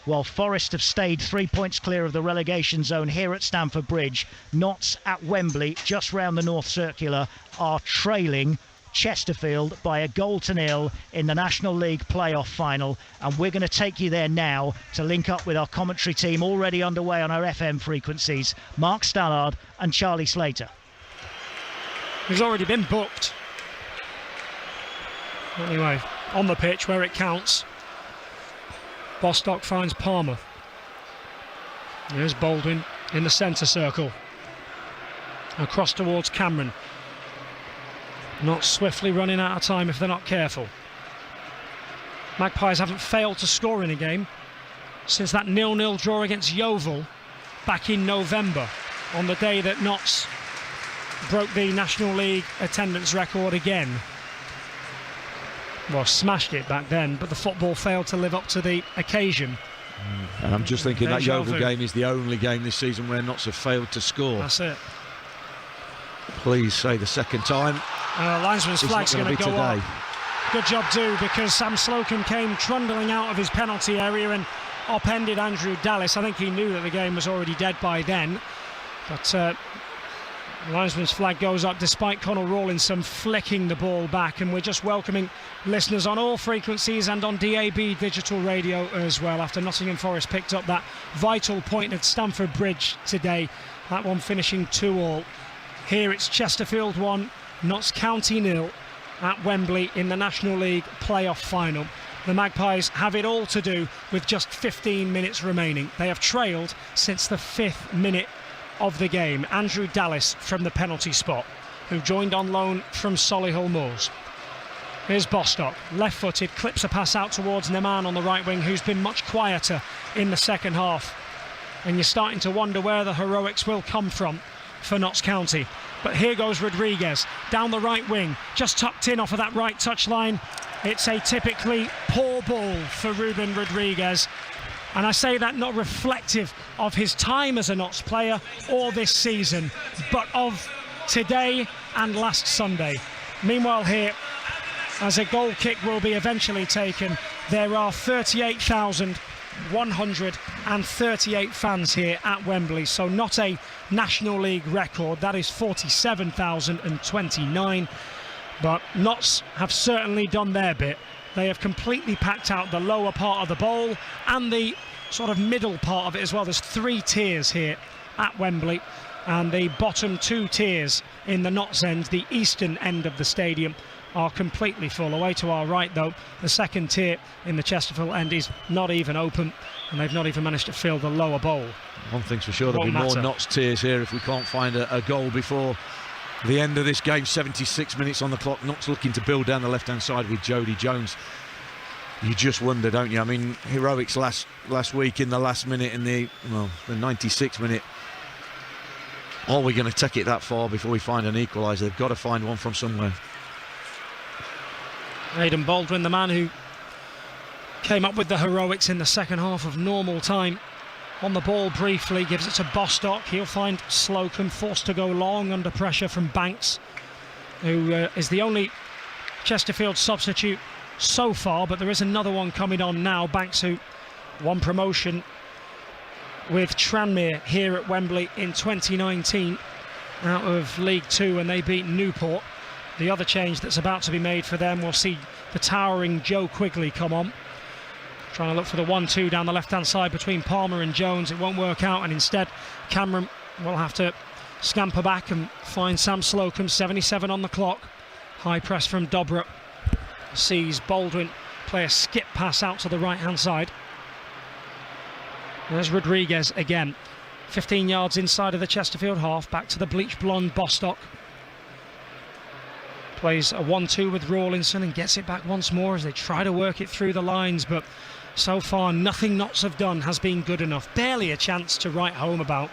while Forest have stayed 3 points clear of the relegation zone here at Stamford Bridge. Notts at Wembley, just round the North Circular, are trailing Chesterfield by a 1-0 in the National League playoff final, and we're going to take you there now to link up with our commentary team already underway on our FM frequencies, Mark Stallard and Charlie Slater. He's already been booked. Anyway, on the pitch where it counts, Bostock finds Palmer. There's Baldwin in the centre circle. Across towards Cameron. Not swiftly running out of time if they're not careful. Magpies haven't failed to score in a game since that 0-0 draw against Yeovil back in November, on the day that Notts broke the National League attendance record again. Well, smashed it back then, but the football failed to live up to the occasion. And I'm just thinking that Yeovil game is the only game this season where Notts have failed to score. That's it. Please say the second time. Linesman's flag's going to go up. Good job, too, because Sam Slocum came trundling out of his penalty area and upended Andrew Dallas. I think he knew that the game was already dead by then. But linesman's flag goes up despite Conor Rawlinson flicking the ball back, and we're just welcoming listeners on all frequencies and on DAB digital radio as well, after Nottingham Forest picked up that vital point at Stamford Bridge today, that one finishing 2-2. Here it's Chesterfield 1, Notts County 0 at Wembley in the National League playoff final. The Magpies have it all to do with just 15 minutes remaining. They have trailed since the 5th minute of the game. Andrew Dallas from the penalty spot, who joined on loan from Solihull Moors. Here's Bostock, left-footed, clips a pass out towards Neman on the right wing, who's been much quieter in the second half. And you're starting to wonder where the heroics will come from for Notts County. But here goes Rodriguez down the right wing, just tucked in off of that right touchline. It's a typically poor ball for Ruben Rodriguez, and I say that not reflective of his time as a Notts player or this season, but of today and last Sunday. Meanwhile here, as a goal kick will be eventually taken, there are 38,138 fans here at Wembley, so not a National League record. That is 47,029. But Notts have certainly done their bit. They have completely packed out the lower part of the bowl and the sort of middle part of it as well. There's 3 tiers here at Wembley, and the bottom 2 tiers in the Notts end, the eastern end of the stadium, are completely full. Away to our right, though, the second tier in the Chesterfield end is not even open, and they've not even managed to fill the lower bowl. One thing's for sure, there'll be more Notts tiers here if we can't find a goal before the end of this game. 76 minutes on the clock. Notts looking to build down the left-hand side with Jody Jones. You just wonder, don't you? I mean, heroics last week in the last minute, in the 96th minute. Are we going to take it that far before we find an equaliser? They've got to find one from somewhere. Aidan Baldwin, the man who came up with the heroics in the second half of normal time, on the ball briefly, gives it to Bostock. He'll find Slocum, forced to go long under pressure from Banks, who is the only Chesterfield substitute so far, but there is another one coming on now. Banks, who won promotion with Tranmere here at Wembley in 2019 out of League Two, and they beat Newport. The other change that's about to be made for them, we'll see the towering Joe Quigley come on, trying to look for the 1-2 down the left-hand side between Palmer and Jones. It won't work out, and instead Cameron will have to scamper back and find Sam Slocum. 77 on the clock. High press from Dobra. Sees Baldwin play a skip pass out to the right-hand side. There's Rodriguez again. 15 yards inside of the Chesterfield half. Back to the bleach blonde Bostock. Plays a 1-2 with Rawlinson and gets it back once more as they try to work it through the lines, but so far nothing Notts have done has been good enough. Barely a chance to write home about.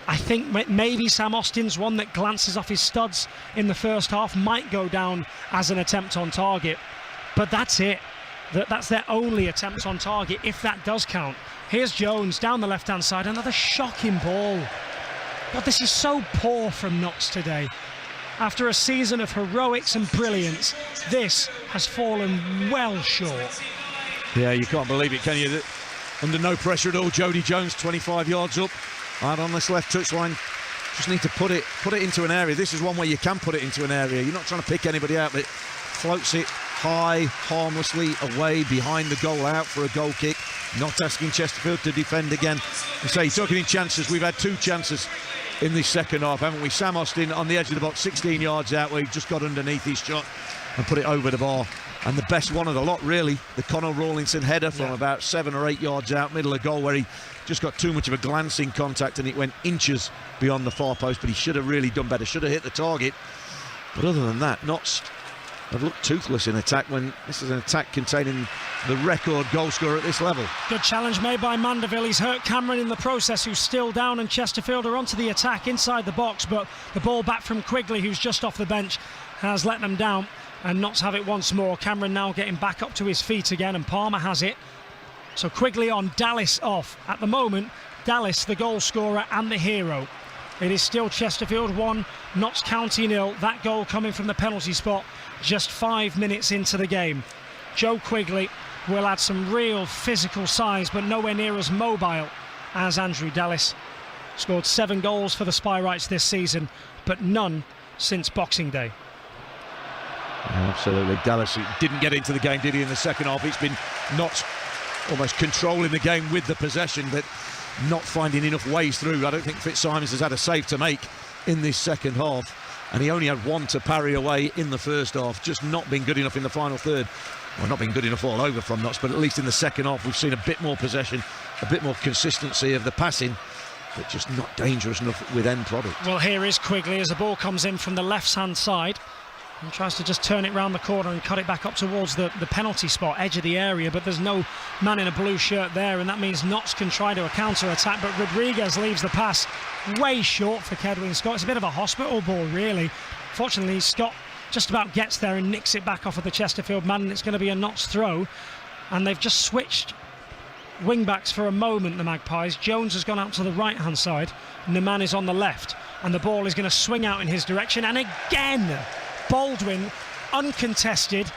I think maybe Sam Austin's one that glances off his studs in the first half might go down as an attempt on target, but that's it. That's their only attempt on target, if that does count. Here's Jones down the left-hand side, another shocking ball. But this is so poor from Notts today. After a season of heroics and brilliance, this has fallen well short. Yeah, you can't believe it, can you? under no pressure at all. Jody Jones, 25 yards up, out on this left touchline. Just need to put it into an area. This is one where you can put it into an area. You're not trying to pick anybody out, but floats it high, harmlessly away behind the goal, out for a goal kick. Not asking Chesterfield to defend again. You say, talking in chances, we've had 2 chances in this second half, haven't we? Sam Austin on the edge of the box, 16 yards out, where he just got underneath his shot and put it over the bar. And the best one of the lot, really, the Conor Rawlinson header from about 7 or 8 yards out, middle of goal, where he just got too much of a glancing contact and it went inches beyond the far post, but he should have really done better, should have hit the target. But other than that, Notts have looked toothless in attack when this is an attack containing the record goal scorer at this level. Good challenge made by Mandeville. He's hurt Cameron in the process, who's still down, and Chesterfield are onto the attack inside the box, but the ball back from Quigley, who's just off the bench, has let them down, and Notts have it once more. Cameron now getting back up to his feet again, and Palmer has it. So Quigley on, Dallas off. At the moment, Dallas the goal scorer and the hero. It is still Chesterfield 1, Notts County 0. That goal coming from the penalty spot just 5 minutes into the game. Joe Quigley will add some real physical size, but nowhere near as mobile as Andrew Dallas. Scored 7 goals for the Spyrights this season, but none since Boxing Day. Yeah, absolutely. Dallas didn't get into the game, did he, in the second half? It's been Notts almost controlling the game with the possession, but not finding enough ways through. I don't think Fitzsimons has had a save to make in this second half, and he only had 1 to parry away in the first half. Just not been good enough in the final third. Well, not been good enough all over from Notts, but at least in the second half we've seen a bit more possession, a bit more consistency of the passing, but just not dangerous enough with end product. Well, here is Quigley as the ball comes in from the left-hand side and tries to just turn it round the corner and cut it back up towards the penalty spot, edge of the area, but there's no man in a blue shirt there, and that means Notts can try to a counter-attack, but Rodriguez leaves the pass way short for Kedwin Scott. It's a bit of a hospital ball, really. Fortunately, Scott just about gets there and nicks it back off of the Chesterfield man, and it's going to be a Notts throw, and they've just switched wing-backs for a moment, the Magpies. Jones has gone out to the right-hand side, and the man is on the left, and the ball is going to swing out in his direction, and again Baldwin, uncontested,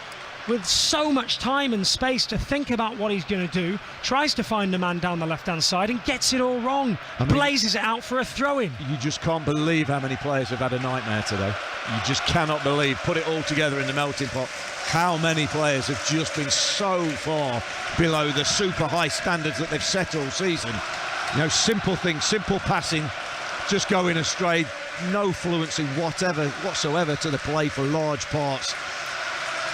with so much time and space to think about what he's going to do, tries to find the man down the left-hand side and gets it all wrong. Blazes it out for a throw-in. You just can't believe how many players have had a nightmare today. You just cannot believe, put it all together in the melting pot, how many players have just been so far below the super high standards that they've set all season. You know, simple things, simple passing, just going astray. No fluency whatsoever to the play for large parts.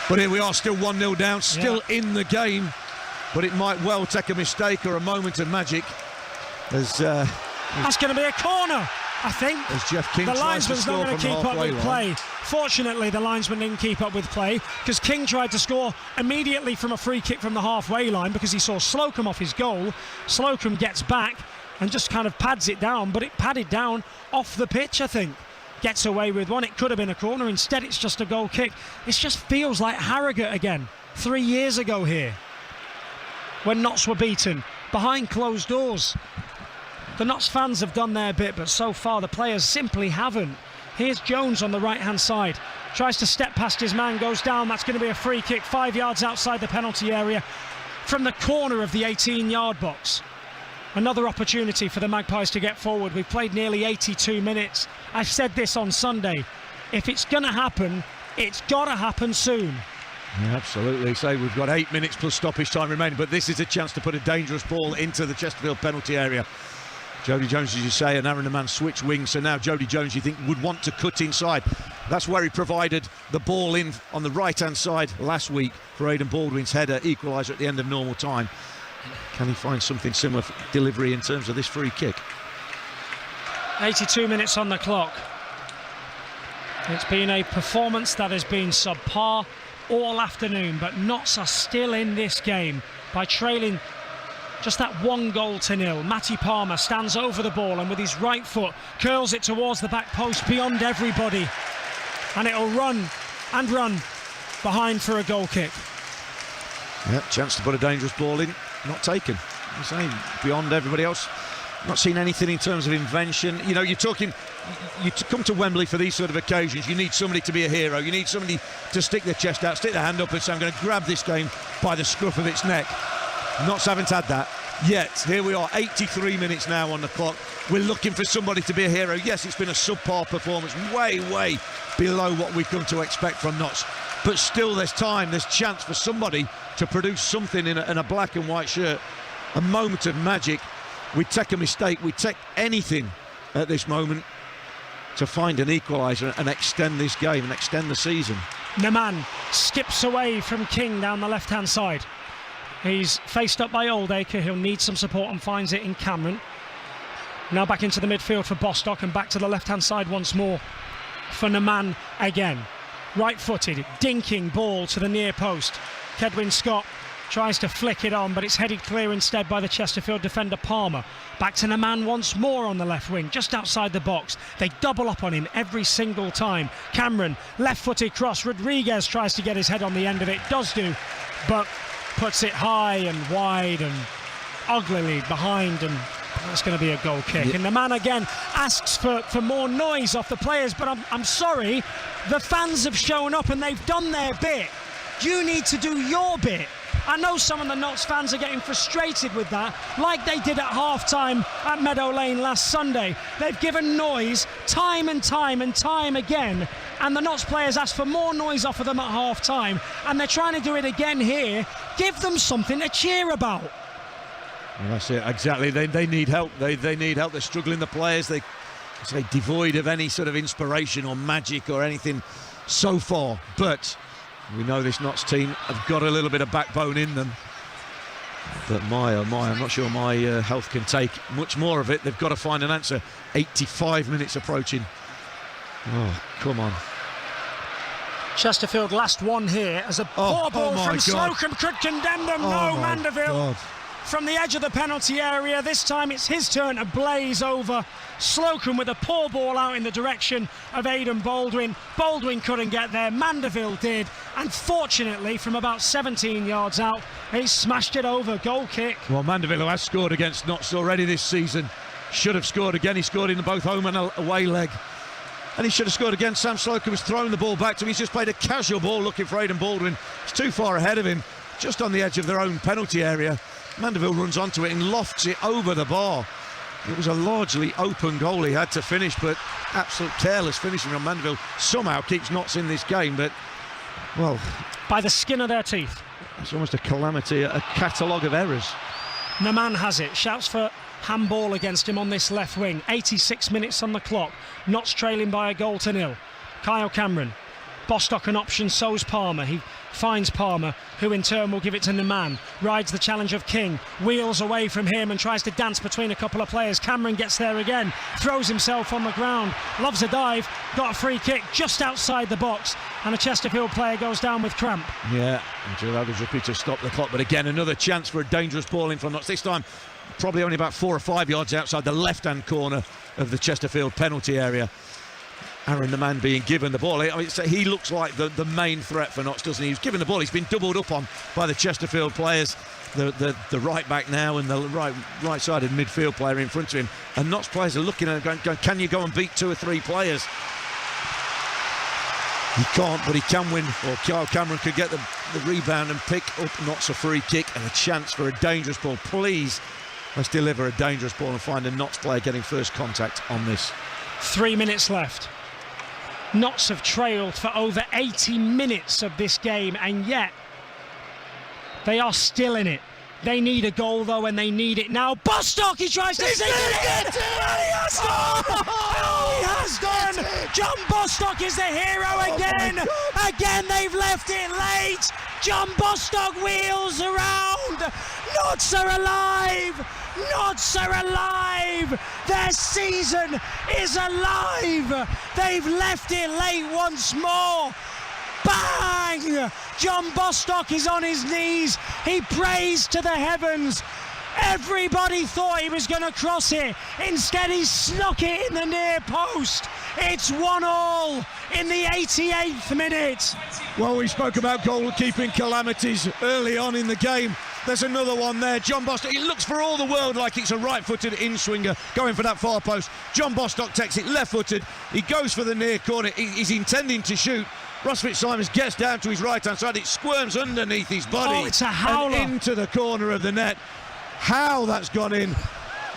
But here we are, still 1-0 down, still in the game, but it might well take a mistake or a moment of magic as that's going to be a corner, I think. As Jeff King the tries to linesman's score not going to from keep up with line. play. Fortunately, the linesman didn't keep up with play, because King tried to score immediately from a free kick from the halfway line because he saw Slocum off his goal. Slocum gets back and just kind of pads it down, but it padded down off the pitch, I think. Gets away with one. It could have been a corner. Instead, it's just a goal kick. It just feels like Harrogate again, 3 years ago here, when Notts were beaten behind closed doors. The Notts fans have done their bit, but so far the players simply haven't. Here's Jones on the right-hand side. Tries to step past his man, goes down. That's going to be a free kick 5 yards outside the penalty area from the corner of the 18-yard box. Another opportunity for the Magpies to get forward. We've played nearly 82 minutes. I said this on Sunday. If it's going to happen, it's got to happen soon. Yeah, absolutely. So we've got 8 minutes plus stoppage time remaining, but this is a chance to put a dangerous ball into the Chesterfield penalty area. Jody Jones, as you say, and Aaron the man switch wings, so now Jody Jones, you think, would want to cut inside. That's where he provided the ball in on the right-hand side last week for Aidan Baldwin's header, equaliser at the end of normal time. Can he find something similar for delivery in terms of this free kick? 82 minutes on the clock. It's been a performance that has been subpar all afternoon, but Notts are still in this game by trailing just that 1-0. Matty Palmer stands over the ball and with his right foot curls it towards the back post beyond everybody, and it'll run and run behind for a goal kick. Yeah, chance to put a dangerous ball in, not taken. I'm saying beyond everybody else. Not seen anything in terms of invention. You know, you're talking, you come to Wembley for these sort of occasions, you need somebody to be a hero. You need somebody to stick their chest out, stick their hand up and say, I'm going to grab this game by the scruff of its neck. Notts haven't had that. Yet, here we are, 83 minutes now on the clock. We're looking for somebody to be a hero. Yes, it's been a subpar performance, way below what we've come to expect from Notts. But still, there's time, there's chance for somebody to produce something in a black and white shirt. A moment of magic. We take a mistake, we take anything at this moment to find an equaliser and extend this game and extend the season. Naman skips away from King down the left-hand side. He's faced up by Oldacre. He'll need some support and finds it in Cameron. Now back into the midfield for Bostock and back to the left-hand side once more for Naman again. Right-footed, dinking ball to the near post. Kedwin Scott tries to flick it on, but it's headed clear instead by the Chesterfield defender Palmer. Back to Naman once more on the left wing, just outside the box. They double up on him every single time. Cameron, left-footed cross. Rodriguez tries to get his head on the end of it, does do, but puts it high and wide and uglily behind, and that's going to be a goal kick. Yeah. And Naman again asks for more noise off the players, but I'm sorry, the fans have shown up and they've done their bit. You need to do your bit. I know some of the Notts fans are getting frustrated with that, like they did at half-time at Meadow Lane last Sunday. They've given noise time and time again, and the Notts players asked for more noise off of them at half-time, and they're trying to do it again here. Give them something to cheer about. Well, that's it, exactly. They need help. They need help. They're struggling, the players. They say devoid of any sort of inspiration or magic or anything so far, but we know this Notts team have got a little bit of backbone in them. But my, oh my, I'm not sure my health can take much more of it. They've got to find an answer. 85 minutes approaching. Oh, come on. Chesterfield last one here as a poor ball from Slocum could condemn them. No, Mandeville. From the edge of the penalty area, this time it's his turn to blaze over Slocum with a poor ball out in the direction of Aidan Baldwin. Baldwin couldn't get there, Mandeville did, and fortunately from about 17 yards out he smashed it over. Goal kick. Well, Mandeville, who has scored against Notts already this season, should have scored again. He scored in both home and away leg, and he should have scored again. Sam Slocum was throwing the ball back to him. He's just played a casual ball looking for Aidan Baldwin. It's too far ahead of him, just on the edge of their own penalty area. Mandeville runs onto it and lofts it over the bar. It was a largely open goal he had to finish, but absolute careless finishing from Mandeville somehow keeps Notts in this game. But, well, by the skin of their teeth. It's almost a calamity, a catalogue of errors. Naman has it, shouts for handball against him on this left wing. 86 minutes on the clock. Notts trailing by a 0-0. Kyle Cameron. Bostock an option, so's Palmer. He finds Palmer, who in turn will give it to Naman. Rides the challenge of King, wheels away from him and tries to dance between a couple of players. Cameron gets there again, throws himself on the ground, loves a dive, got a free kick just outside the box, and a Chesterfield player goes down with cramp. Yeah, Gerard was repeated to stop the clock, but again another chance for a dangerous ball in from Notts. This time probably only about 4 or 5 yards outside the left-hand corner of the Chesterfield penalty area. Aaron Naman being given the ball. I mean, he looks like the main threat for Notts, doesn't he? He's given the ball. He's been doubled up on by the Chesterfield players. The right back now and the right-sided midfield player in front of him. And Notts players are looking at him going, can you go and beat 2 or 3 players? He can't, but he can win. Or Kyle Cameron could get the rebound and pick up Notts a free kick and a chance for a dangerous ball. Please, let's deliver a dangerous ball and find a Notts player getting first contact on this. 3 minutes left. Notts have trailed for over 80 minutes of this game, and yet they are still in it. They need a goal though, and they need it now. Bostock, he tries to sink it in, and he has done! Oh, he has done! John Bostock is the hero again! Again, they've left it late! John Bostock wheels around! Notts are alive! Notts are alive! Their season is alive! They've left it late once more! Bang! John Bostock is on his knees. He prays to the heavens. Everybody thought he was going to cross it. Instead, he snuck it in the near post. It's 1-1 in the 88th minute. Well, we spoke about goalkeeping calamities early on in the game. There's another one there. John Bostock, it looks for all the world like it's a right-footed in-swinger going for that far post. John Bostock takes it left-footed. He goes for the near corner. He's intending to shoot. Ross Fitzsimons gets down to his right-hand side. It squirms underneath his body. Oh, it's a howler. And into the corner of the net. How that's gone in,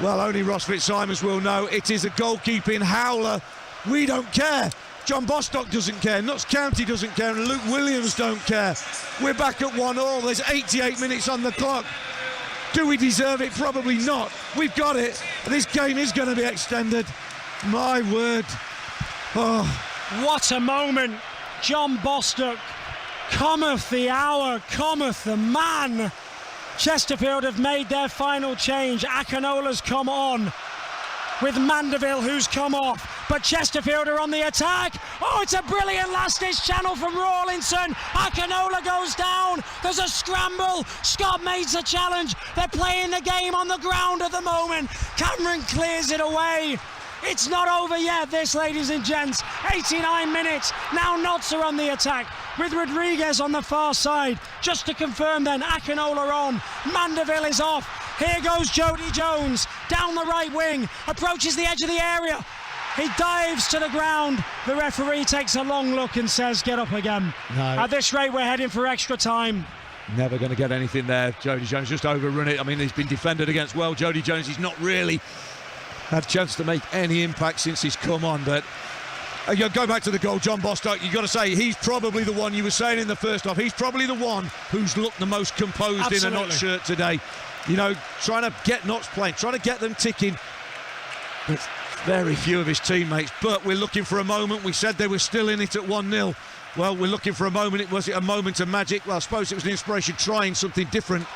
well, only Ross Fitzsimons will know. It is a goalkeeping howler. We don't care. John Bostock doesn't care, Notts County doesn't care, and Luke Williams don't care. We're back at 1-1, there's 88 minutes on the clock. Do we deserve it? Probably not. We've got it. This game is going to be extended. My word. Oh. What a moment. John Bostock. Cometh the hour, cometh the man. Chesterfield have made their final change. Akinola's come on with Mandeville, who's come off. But Chesterfield are on the attack. Oh, it's a brilliant last-ditch channel from Rawlinson. Akinola goes down. There's a scramble. Scott makes a challenge. They're playing the game on the ground at the moment. Cameron clears it away. It's not over yet, this, ladies and gents. 89 minutes. Now Notts are on the attack with Rodriguez on the far side. Just to confirm then, Akinola on. Mandeville is off. Here goes Jody Jones down the right wing. Approaches the edge of the area. He dives to the ground. The referee takes a long look and says, get up again. No. At this rate, we're heading for extra time. Never going to get anything there. Jody Jones just overrun it. I mean, he's been defended against well. Jody Jones, he's not really had a chance to make any impact since he's come on. But you go back to the goal, John Bostock, you've got to say he's probably the one, you were saying in the first half, he's probably the one who's looked the most composed. Absolutely. In a Notts shirt today. You know, trying to get Notts playing, trying to get them ticking. But very few of his teammates, but we're looking for a moment. We said they were still in it at 1-0. Well, we're looking for a moment. Was it a moment of magic? Well, I suppose it was an inspiration, trying something different.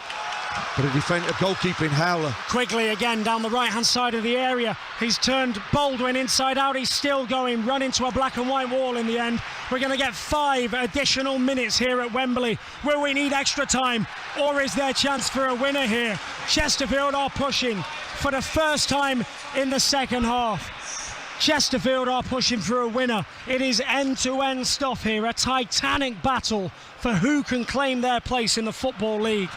But a goalkeeping howler. Quigley again down the right-hand side of the area. He's turned Baldwin inside out. He's still going, run into a black and white wall in the end. We're going to get 5 additional minutes here at Wembley. Will we need extra time, or is there chance for a winner here? Chesterfield are pushing for the first time in the second half. Chesterfield are pushing for a winner. It is end-to-end stuff here, a titanic battle for who can claim their place in the Football League.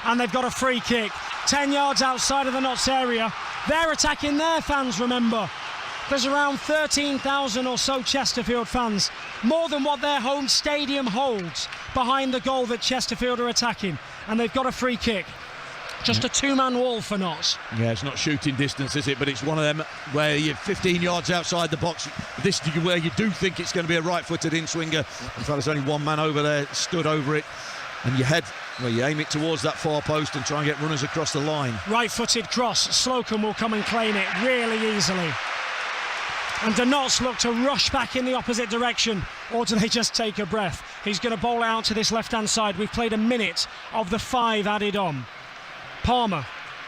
And they've got a free kick 10 yards outside of the Notts area. They're attacking their fans, remember. There's around 13,000 or so Chesterfield fans, more than what their home stadium holds, behind the goal that Chesterfield are attacking. And they've got a free kick. Just a 2-man wall for Notts. Yeah, it's not shooting distance, is it? But it's one of them where you're 15 yards outside the box. This is where you do think it's going to be a right-footed in-swinger. In fact, there's only one man over there, stood over it. And you aim it towards that far post and try and get runners across the line. Right-footed cross. Slocum will come and claim it really easily. And do Notts look to rush back in the opposite direction, or do they just take a breath? He's going to bowl out to this left-hand side. We've played a minute of the 5 added on. Palmer,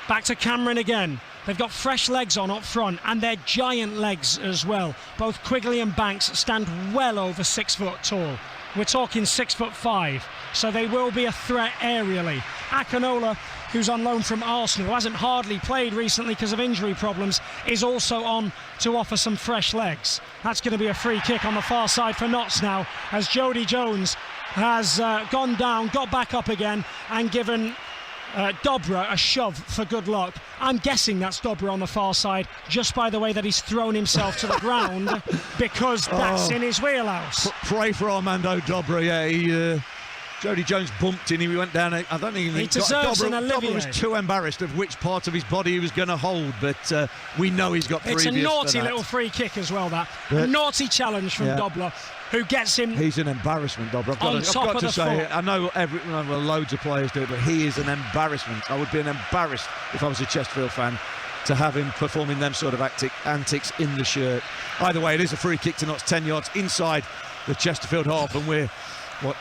back to Cameron again. They've got fresh legs on up front, and they're giant legs as well. Both Quigley and Banks stand well over 6 foot tall. We're talking 6'5", so they will be a threat aerially. Akinola, who's on loan from Arsenal, who hasn't hardly played recently because of injury problems, is also on to offer some fresh legs. That's going to be a free kick on the far side for Notts now, as Jody Jones has gone down, got back up again, and given Dobra a shove for good luck. I'm guessing that's Dobra on the far side, just by the way that he's thrown himself to the ground, because that's in his wheelhouse. Pray for Armando Dobra. Yeah, Jody Jones bumped in him. He went down. I don't think he deserves an Olivier. Dobra was too embarrassed of which part of his body he was going to hold, but we know he's got previous. It's a naughty little free kick as well. A naughty challenge from Dobra, who gets him. He's an embarrassment, Dobra. I've got to say it. I know loads of players do it, but he is an embarrassment. I would be embarrassed if I was a Chesterfield fan to have him performing them sort of antics in the shirt. Either way, it is a free kick to Notts, 10 yards inside the Chesterfield half, and we're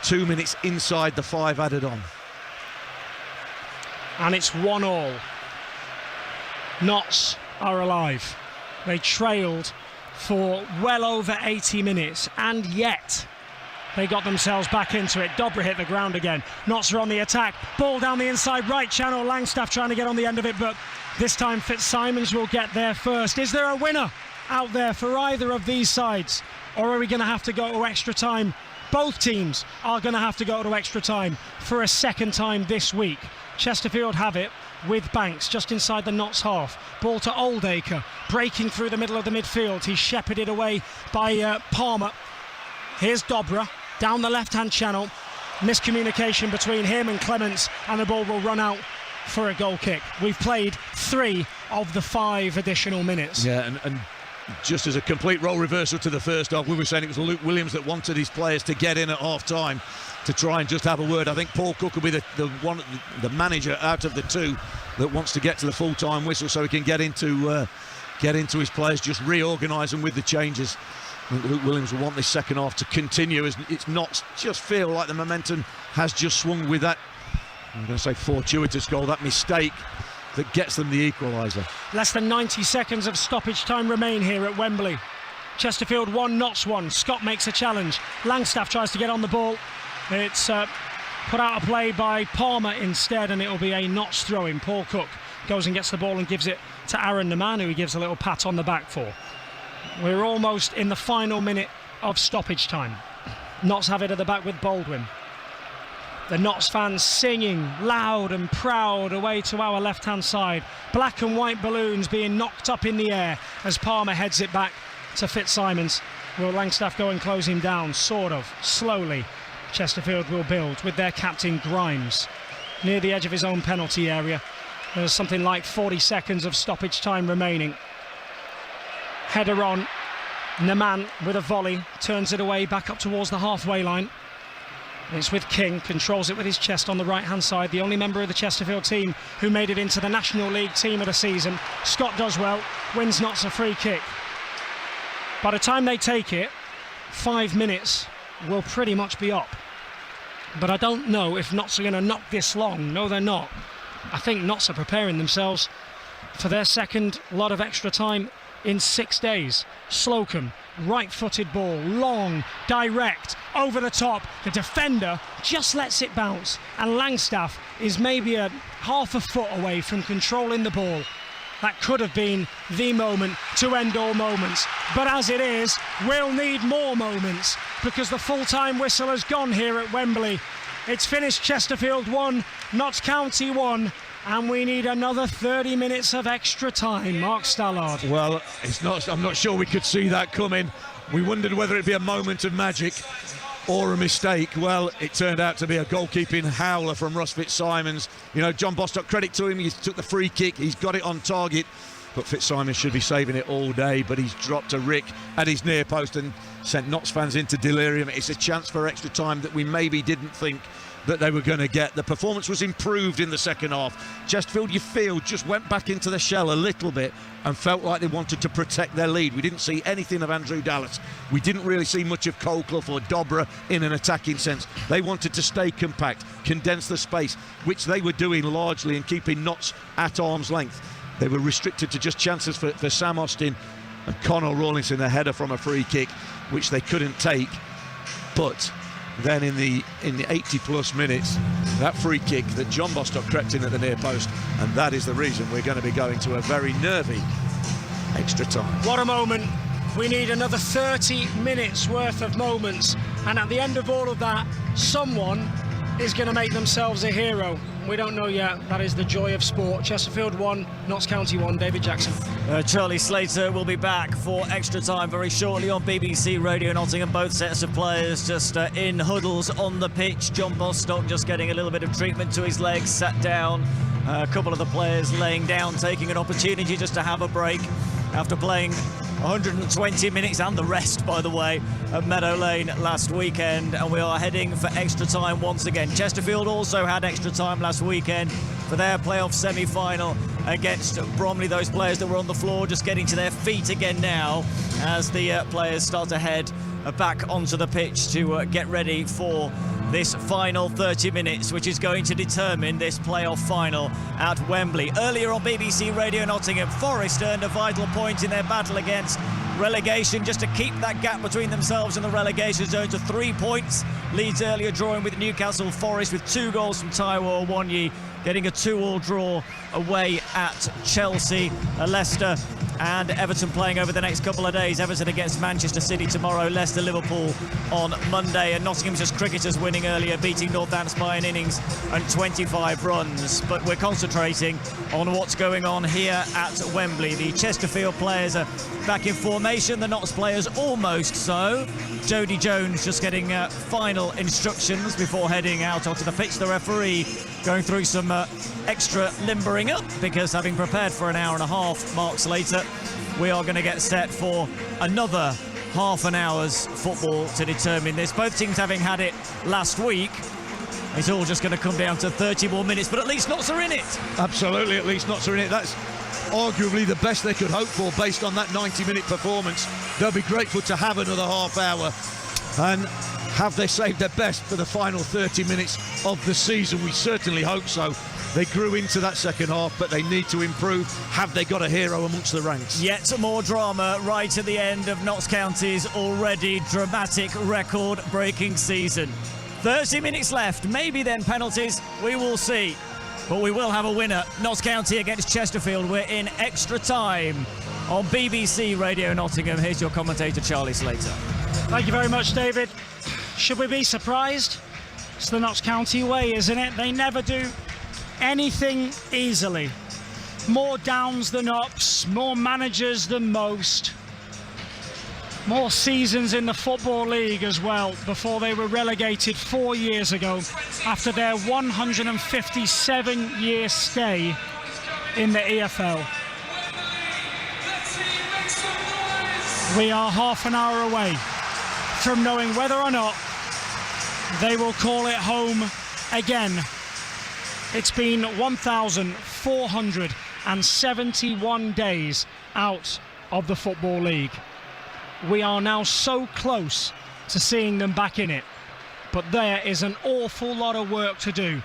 2 minutes inside the 5 added on. And it's 1-1. Notts are alive. They trailed for well over 80 minutes, and yet they got themselves back into it. Dobra hit the ground again. Notts are on the attack. Ball down the inside right channel. Langstaff trying to get on the end of it, but this time Fitzsimons will get there first. Is there a winner out there for either of these sides, or are we going to have to go to extra time? Both teams are going to have to go to extra time for a second time this week. Chesterfield have it with Banks just inside the Notts half. Ball to Oldacre, breaking through the middle of the midfield. He's shepherded away by Palmer. Here's Dobra down the left-hand channel. Miscommunication between him and Clements, and the ball will run out for a goal kick. We've played 3 of the 5 additional minutes. Yeah, and just as a complete role reversal to the first half, we were saying it was Luke Williams that wanted his players to get in at half-time to try and just have a word. I think Paul Cook will be the manager out of the 2 that wants to get to the full-time whistle so he can get into his players, just reorganise them with the changes. I think Luke Williams will want this second half to continue, as it's not just feel like the momentum has just swung with that, I'm going to say fortuitous goal, that mistake that gets them the equaliser. Less than 90 seconds of stoppage time remain here at Wembley. Chesterfield 1, Notts 1. Scott makes a challenge. Langstaff tries to get on the ball. It's put out a play by Palmer instead, and it'll be a Notts throw-in. Paul Cook goes and gets the ball and gives it to Aaron Naman, who he gives a little pat on the back for. We're almost in the final minute of stoppage time. Notts have it at the back with Baldwin. The Notts fans singing loud and proud away to our left-hand side. Black and white balloons being knocked up in the air as Palmer heads it back to Fitzsimons. Will Langstaff go and close him down? Sort of, slowly. Chesterfield will build with their captain Grimes near the edge of his own penalty area. There's something like 40 seconds of stoppage time remaining. Header on. Naman with a volley, turns it away back up towards the halfway line. It's with King, controls it with his chest on the right-hand side, the only member of the Chesterfield team who made it into the National League team of the season. Scott does well, wins Notts a free kick. By the time they take it, 5 minutes will pretty much be up. But I don't know if Notts are going to knock this long. No, they're not. I think Notts are preparing themselves for their second lot of extra time in 6 days. Slocum, right-footed ball, long, direct, over the top. The defender just lets it bounce, and Langstaff is maybe a half a foot away from controlling the ball. That could have been the moment to end all moments, but as it is, we'll need more moments, because the full-time whistle has gone here at Wembley. It's finished. Chesterfield 1, Notts County 1, and we need another 30 minutes of extra time. Mark Stallard. Well, I'm not sure we could see that coming. We wondered whether it'd be a moment of magic or a mistake. Well, it turned out to be a goalkeeping howler from Russ Fitzsimons. You know, John Bostock, credit to him, he took the free kick, he's got it on target, but Fitzsimons should be saving it all day, but he's dropped a Rick at his near post and sent Notts fans into delirium. It's a chance for extra time that we maybe didn't think that they were going to get. The performance was improved in the second half. Chesterfield, you feel, just went back into the shell a little bit and felt like they wanted to protect their lead. We didn't see anything of Andrew Dallas. We didn't really see much of Colclough or Dobra in an attacking sense. They wanted to stay compact, condense the space, which they were doing largely and keeping Notts at arm's length. They were restricted to just chances for Sam Austin and Connor Rawlinson, a header from a free kick, which they couldn't take. But then in the 80-plus minutes, that free kick that John Bostock crept in at the near post, and that is the reason we're going to be going to a very nervy extra time. What a moment. We need another 30 minutes worth of moments, and at the end of all of that, someone is going to make themselves a hero. We don't know yet. That is the joy of sport. Chesterfield 1, Notts County 1. David Jackson. Charlie Slater will be back for extra time very shortly on BBC Radio Nottingham. Both sets of players just in huddles on the pitch. John Bostock just getting a little bit of treatment to his legs, sat down. A couple of the players laying down, taking an opportunity just to have a break after playing 120 minutes and the rest, by the way, at Meadow Lane last weekend, and we are heading for extra time once again. Chesterfield also had extra time last weekend for their playoff semi-final against Bromley. Those players that were on the floor just getting to their feet again now as the players start to head back onto the pitch to get ready for this final 30 minutes, which is going to determine this playoff final at Wembley. Earlier on BBC Radio Nottingham, Forest earned a vital point in their battle against relegation, just to keep that gap between themselves and the relegation zone to 3 points. Leeds earlier drawing with Newcastle. Forest with 2 goals from Taiwo Awoniyi, getting a 2-2 draw away at Chelsea. Leicester and Everton playing over the next couple of days. Everton against Manchester City tomorrow, Leicester Liverpool on Monday, and Nottingham's just cricketers winning earlier, beating Northampton by an innings and 25 runs. But we're concentrating on what's going on here at Wembley. The Chesterfield players are back in formation, the Notts players almost so. Jody Jones just getting final instructions before heading out onto the pitch. The referee going through some extra limbering up, because having prepared for an hour and a half, Mark Slater, we are going to get set for another half an hour's football to determine this. Both teams having had it last week. It's all just going to come down to 30 more minutes, but at least Notts are in it. Absolutely, at least Notts are in it. That's arguably the best they could hope for based on that 90-minute performance. They'll be grateful to have another half hour. And have they saved their best for the final 30 minutes of the season? We certainly hope so. They grew into that second half, but they need to improve. Have they got a hero amongst the ranks? Yet more drama right at the end of Notts County's already dramatic record-breaking season. 30 minutes left, maybe then penalties, we will see. But we will have a winner. Notts County against Chesterfield. We're in extra time on BBC Radio Nottingham. Here's your commentator, Charlie Slater. Thank you very much, David. Should we be surprised? It's the Notts County way, isn't it? They never do anything easily. More downs than ups, more managers than most. More seasons in the Football League as well, before they were relegated 4 years ago after their 157-year stay in the EFL. We are half an hour away from knowing whether or not they will call it home again. It's been 1,471 days out of the Football League. We are now so close to seeing them back in it, but there is an awful lot of work to do,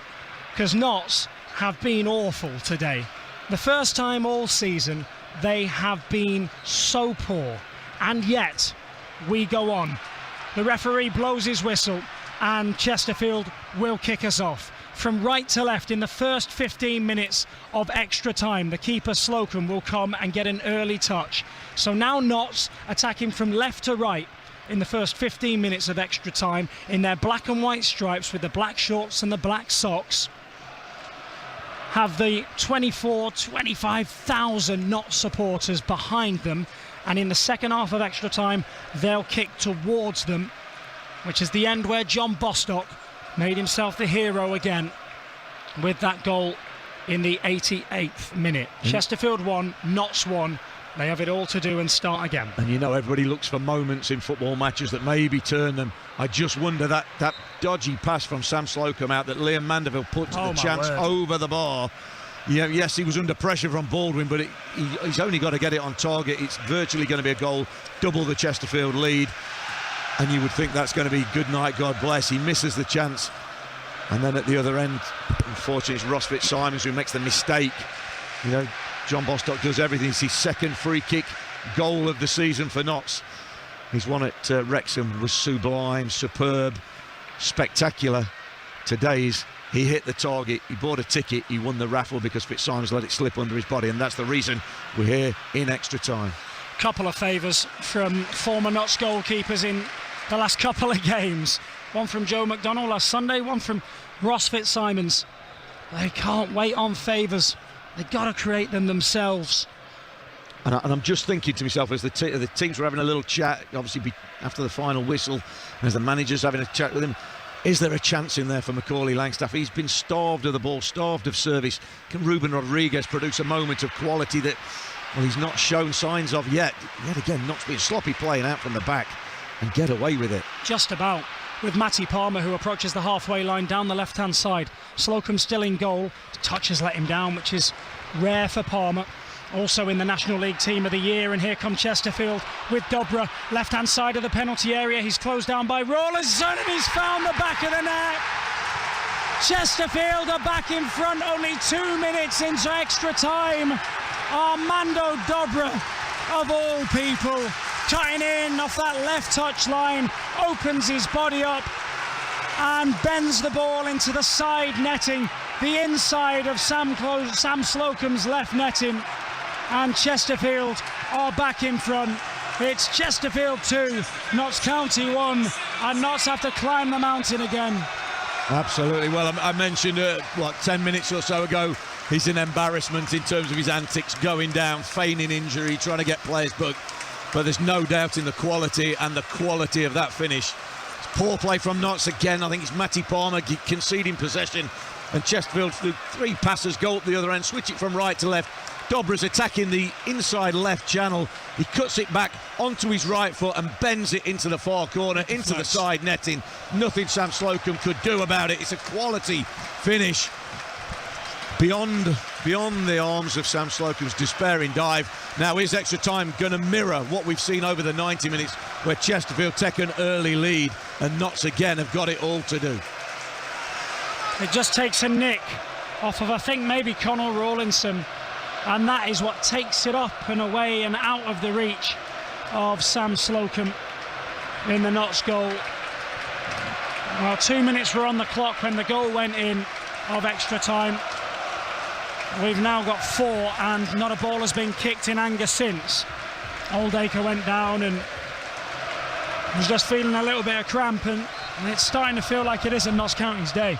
because Notts have been awful today. The first time all season they have been so poor, and yet we go on. The referee blows his whistle and Chesterfield will kick us off. From right to left in the first 15 minutes of extra time, the keeper Slocum will come and get an early touch. So now Notts attacking from left to right in the first 15 minutes of extra time in their black and white stripes with the black shorts and the black socks. Have the 25,000 Notts supporters behind them, and in the second half of extra time they'll kick towards them, which is the end where John Bostock made himself the hero again with that goal in the 88th minute. Chesterfield won, Notts won. They have it all to do and start again. And you know, everybody looks for moments in football matches that maybe turn them. I just wonder that dodgy pass from Sam Slocum out that Liam Mandeville put to the chance over the bar. Yeah, yes, he was under pressure from Baldwin, but he's only got to get it on target. It's virtually going to be a goal, double the Chesterfield lead. And you would think that's going to be good night, God bless. He misses the chance. And then at the other end, unfortunately, it's Ross Fitzsimons who makes the mistake. You know, John Bostock does everything. It's his second free kick goal of the season for Notts. His one at Wrexham was sublime, superb, spectacular. Today's, he hit the target, he bought a ticket, he won the raffle because Fitzsimons let it slip under his body, and that's the reason we're here in extra time. Couple of favours from former Notts goalkeepers in the last couple of games. One from Joe McDonnell last Sunday, one from Ross Fitzsimons. They can't wait on favours. They've got to create them themselves. And I'm just thinking to myself, as the teams were having a little chat, obviously after the final whistle, as the manager's having a chat with him, is there a chance in there for Macaulay Langstaff? He's been starved of the ball, starved of service. Can Ruben Rodriguez produce a moment of quality that, well, he's not shown signs of yet? Yet again, Notts being sloppy playing out from the back and get away with it. Just about. With Matty Palmer, who approaches the halfway line down the left-hand side. Slocum still in goal. Touch has let him down, which is rare for Palmer. Also in the National League Team of the Year, and here come Chesterfield with Dobra, left-hand side of the penalty area. He's closed down by Rawlinson, and he's found the back of the net. Chesterfield are back in front, only 2 minutes into extra time. Armando Dobra, of all people, cutting in off that left touch line, opens his body up and bends the ball into the side netting, the inside of Sam Slocum's left netting, and Chesterfield are back in front. It's Chesterfield 2, Notts County 1, and Notts have to climb the mountain again. Absolutely. Well, I mentioned 10 minutes or so ago, he's an embarrassment in terms of his antics, going down, feigning injury, trying to get players booked. But there's no doubt in the quality of that finish. It's poor play from Notts again. I think it's Matty Palmer conceding possession and Chesterfield through 3 passes, goal at the other end, switch it from right to left. Dobra's attacking the inside left channel. He cuts it back onto his right foot and bends it into the far corner, into the side netting. Nothing Sam Slocum could do about it. It's a quality finish beyond the arms of Sam Slocum's despairing dive. Now is extra time going to mirror what we've seen over the 90 minutes, where Chesterfield take an early lead and Notts again have got it all to do. It just takes a nick off of, I think, maybe Connell Rawlinson, and that is what takes it up and away and out of the reach of Sam Slocum in the Notts goal. Well, 2 minutes were on the clock when the goal went in of extra time. We've now got 4, and not a ball has been kicked in anger since. Oldacre went down and was just feeling a little bit of cramp, and it's starting to feel like it is a Notts County's day.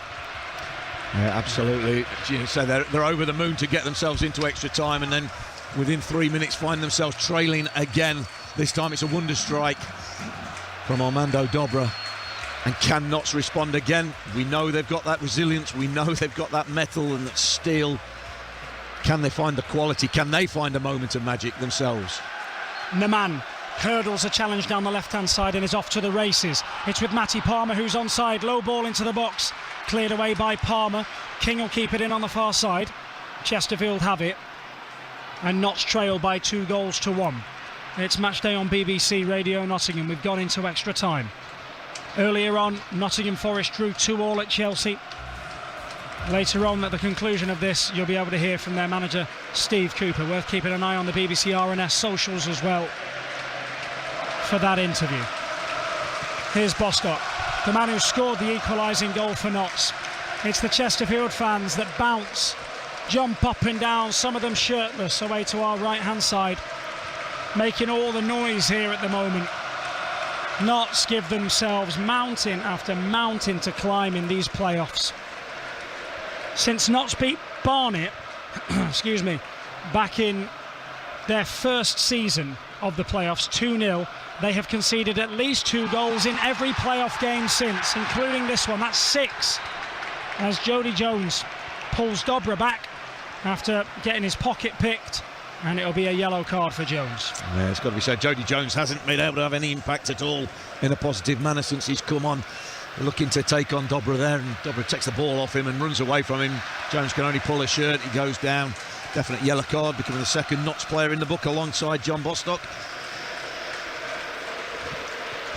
Yeah, absolutely. So they're over the moon to get themselves into extra time, and then within 3 minutes find themselves trailing again. This time it's a wonder strike from Armando Dobra. And can Notts respond again? We know they've got that resilience. We know they've got that metal and that steel. Can they find the quality? Can they find a moment of magic themselves? Naman hurdles a challenge down the left-hand side and is off to the races. It's with Matty Palmer, who's onside. Low ball into the box. Cleared away by Palmer. King will keep it in on the far side. Chesterfield have it. And Notts trail by 2-1. It's match day on BBC Radio Nottingham. We've gone into extra time. Earlier on, Nottingham Forest drew 2-2 at Chelsea. Later on, at the conclusion of this, you'll be able to hear from their manager, Steve Cooper. Worth keeping an eye on the BBC RNS socials as well for that interview. Here's Bostock, the man who scored the equalising goal for Notts. It's the Chesterfield fans that bounce, jump up and down, some of them shirtless, away to our right-hand side, making all the noise here at the moment. Notts give themselves mountain after mountain to climb in these playoffs. Since Notts beat Barnet, excuse me, back in their first season of the playoffs, 2-0, they have conceded at least 2 goals in every playoff game since, including this one. That's 6, as Jody Jones pulls Dobra back after getting his pocket picked, and it'll be a yellow card for Jones. Yeah, it's got to be said, Jody Jones hasn't been able to have any impact at all in a positive manner since he's come on. Looking to take on Dobra there, and Dobra takes the ball off him and runs away from him. Jones can only pull a shirt, he goes down. Definite yellow card, becoming the second Notts player in the book alongside John Bostock.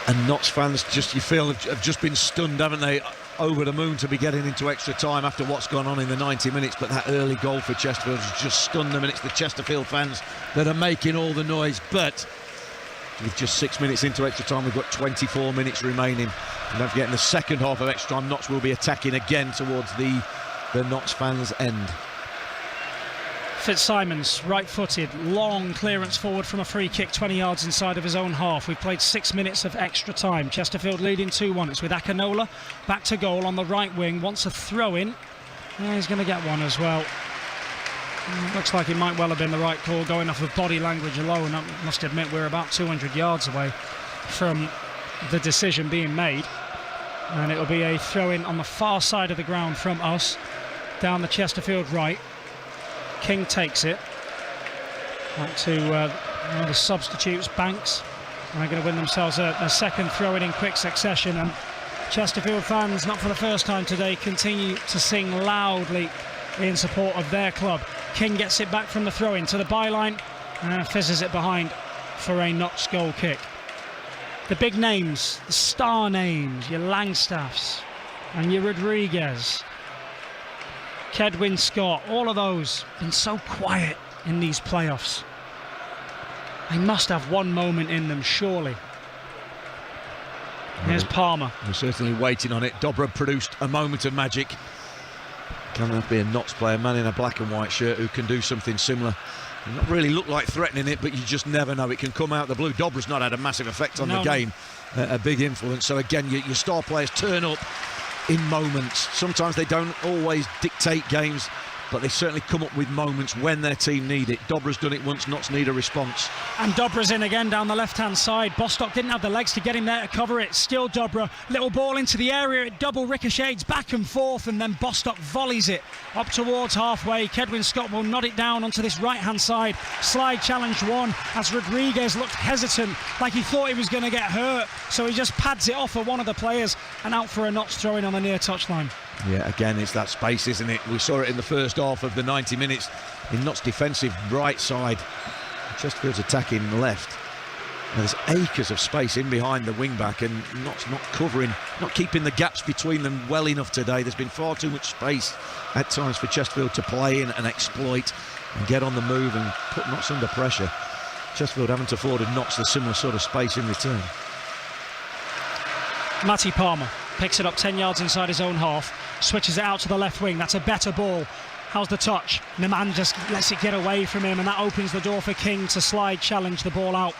And Notts fans, just you feel, have just been stunned, haven't they? Over the moon to be getting into extra time after what's gone on in the 90 minutes. But that early goal for Chesterfield has just stunned them, and it's the Chesterfield fans that are making all the noise. But with just 6 minutes into extra time, we've got 24 minutes remaining. And don't forget, in the second half of extra time, Notts will be attacking again towards the Notts fans' end. Fitzsimons, right-footed, long clearance forward from a free kick, 20 yards inside of his own half. We've played 6 minutes of extra time. Chesterfield leading 2-1. It's with Akinola back to goal on the right wing. Wants a throw-in. He's going to get one as well. Looks like it might well have been the right call, going off of body language alone. I must admit, we're about 200 yards away from the decision being made. And it'll be a throw-in on the far side of the ground from us, down the Chesterfield right. King takes it back to one of the substitutes, Banks, and they're going to win themselves a second throw-in in quick succession. And Chesterfield fans, not for the first time today, continue to sing loudly in support of their club. King gets it back from the throw-in to the byline and fizzes it behind for a Notts goal kick. The big names, the star names, your Langstaffs and your Rodriguez, Kedwin Scott, all of those been so quiet in these playoffs. They must have one moment in them, surely. Here's Palmer. We're certainly waiting on it. Dobra produced a moment of magic. Can that be a Notts player, man in a black and white shirt, who can do something similar? Not really look like threatening it, but you just never know. It can come out the blue. Dobra's not had a massive effect on the game, a big influence. So again, your star players turn up in moments. Sometimes they don't always dictate games, but they certainly come up with moments when their team need it. Dobra's done it once, Notts need a response. And Dobra's in again down the left-hand side. Bostock didn't have the legs to get him there to cover it. Still Dobra, little ball into the area, it double ricochets back and forth, and then Bostock volleys it up towards halfway. Kedwin Scott will nod it down onto this right-hand side. Slide challenge won as Rodriguez looked hesitant, like he thought he was going to get hurt, so he just pads it off for one of the players and out for a Notts throw-in on the near touchline. Yeah, again, it's that space, isn't it? We saw it in the first half of the 90 minutes in Notts' defensive right side. Chesterfield's attacking left. And there's acres of space in behind the wing-back, and Notts not covering, not keeping the gaps between them well enough today. There's been far too much space at times for Chesterfield to play in and exploit and get on the move and put Notts under pressure. Chesterfield haven't afforded Notts the similar sort of space in return. Matty Palmer picks it up 10 yards inside his own half, switches it out to the left wing. That's a better ball. How's the touch? Neman just lets it get away from him, and that opens the door for King to slide challenge the ball out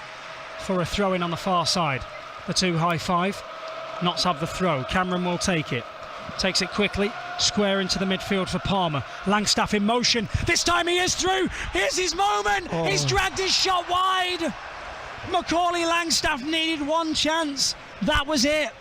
for a throw-in on the far side. The two high five. Notts have the throw. Cameron will take it. Takes it quickly, square into the midfield for Palmer. Langstaff in motion. This time he is through. Here's his moment. He's dragged his shot wide. Macaulay Langstaff needed one chance. That was it.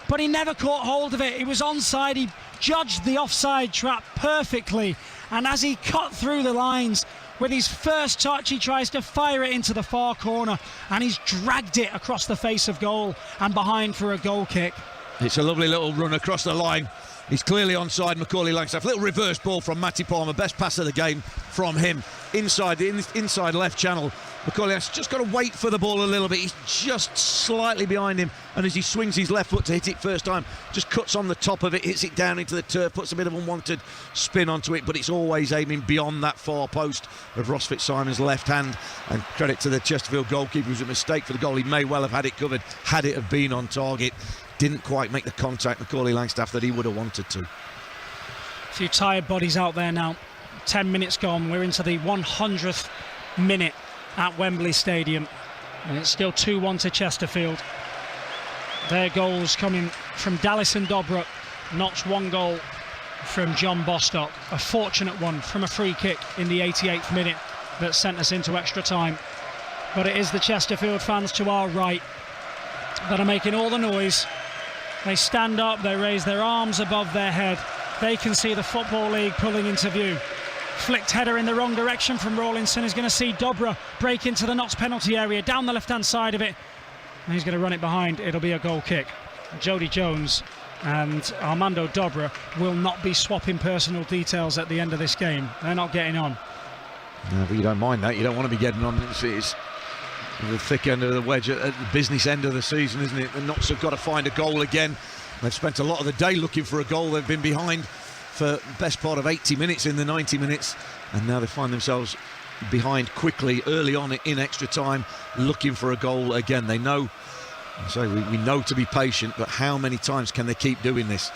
But he never caught hold of it. He was onside. He judged the offside trap perfectly. And as he cut through the lines, with his first touch, he tries to fire it into the far corner, and he's dragged it across the face of goal and behind for a goal kick. It's a lovely little run across the line. He's clearly onside, Macaulay Langstaff. Little reverse ball from Matty Palmer. Best pass of the game from him. Inside the inside left channel. Macaulay Langstaff just got to wait for the ball a little bit. He's just slightly behind him. And as he swings his left foot to hit it first time, just cuts on the top of it, hits it down into the turf, puts a bit of unwanted spin onto it. But it's always aiming beyond that far post of Ross Fitzsimon's left hand. And credit to the Chesterfield goalkeeper. It was a mistake for the goal. He may well have had it covered had it have been on target. Didn't quite make the contact, Macaulay Langstaff, that he would have wanted to. A few tired bodies out there now. 10 minutes gone. We're into the 100th minute at Wembley Stadium, and it's still 2-1 to Chesterfield. Their goals coming from Dallas and Dobra. Notts one goal from John Bostock, a fortunate one from a free kick in the 88th minute that sent us into extra time. But it is the Chesterfield fans to our right that are making all the noise. They stand up, they raise their arms above their head. They can see the Football League pulling into view. Flicked header in the wrong direction from Rawlinson is going to see Dobra break into the Notts penalty area, down the left-hand side of it. And he's going to run it behind. It'll be a goal kick. Jody Jones and Armando Dobra will not be swapping personal details at the end of this game. They're not getting on. No, but you don't mind that. You don't want to be getting on. It's the thick end of the wedge at the business end of the season, isn't it? The Notts have got to find a goal again. They've spent a lot of the day looking for a goal. They've been behind for the best part of 80 minutes in the 90 minutes, and now they find themselves behind quickly early on in extra time, looking for a goal again. They know, so we know to be patient, but how many times can they keep doing this?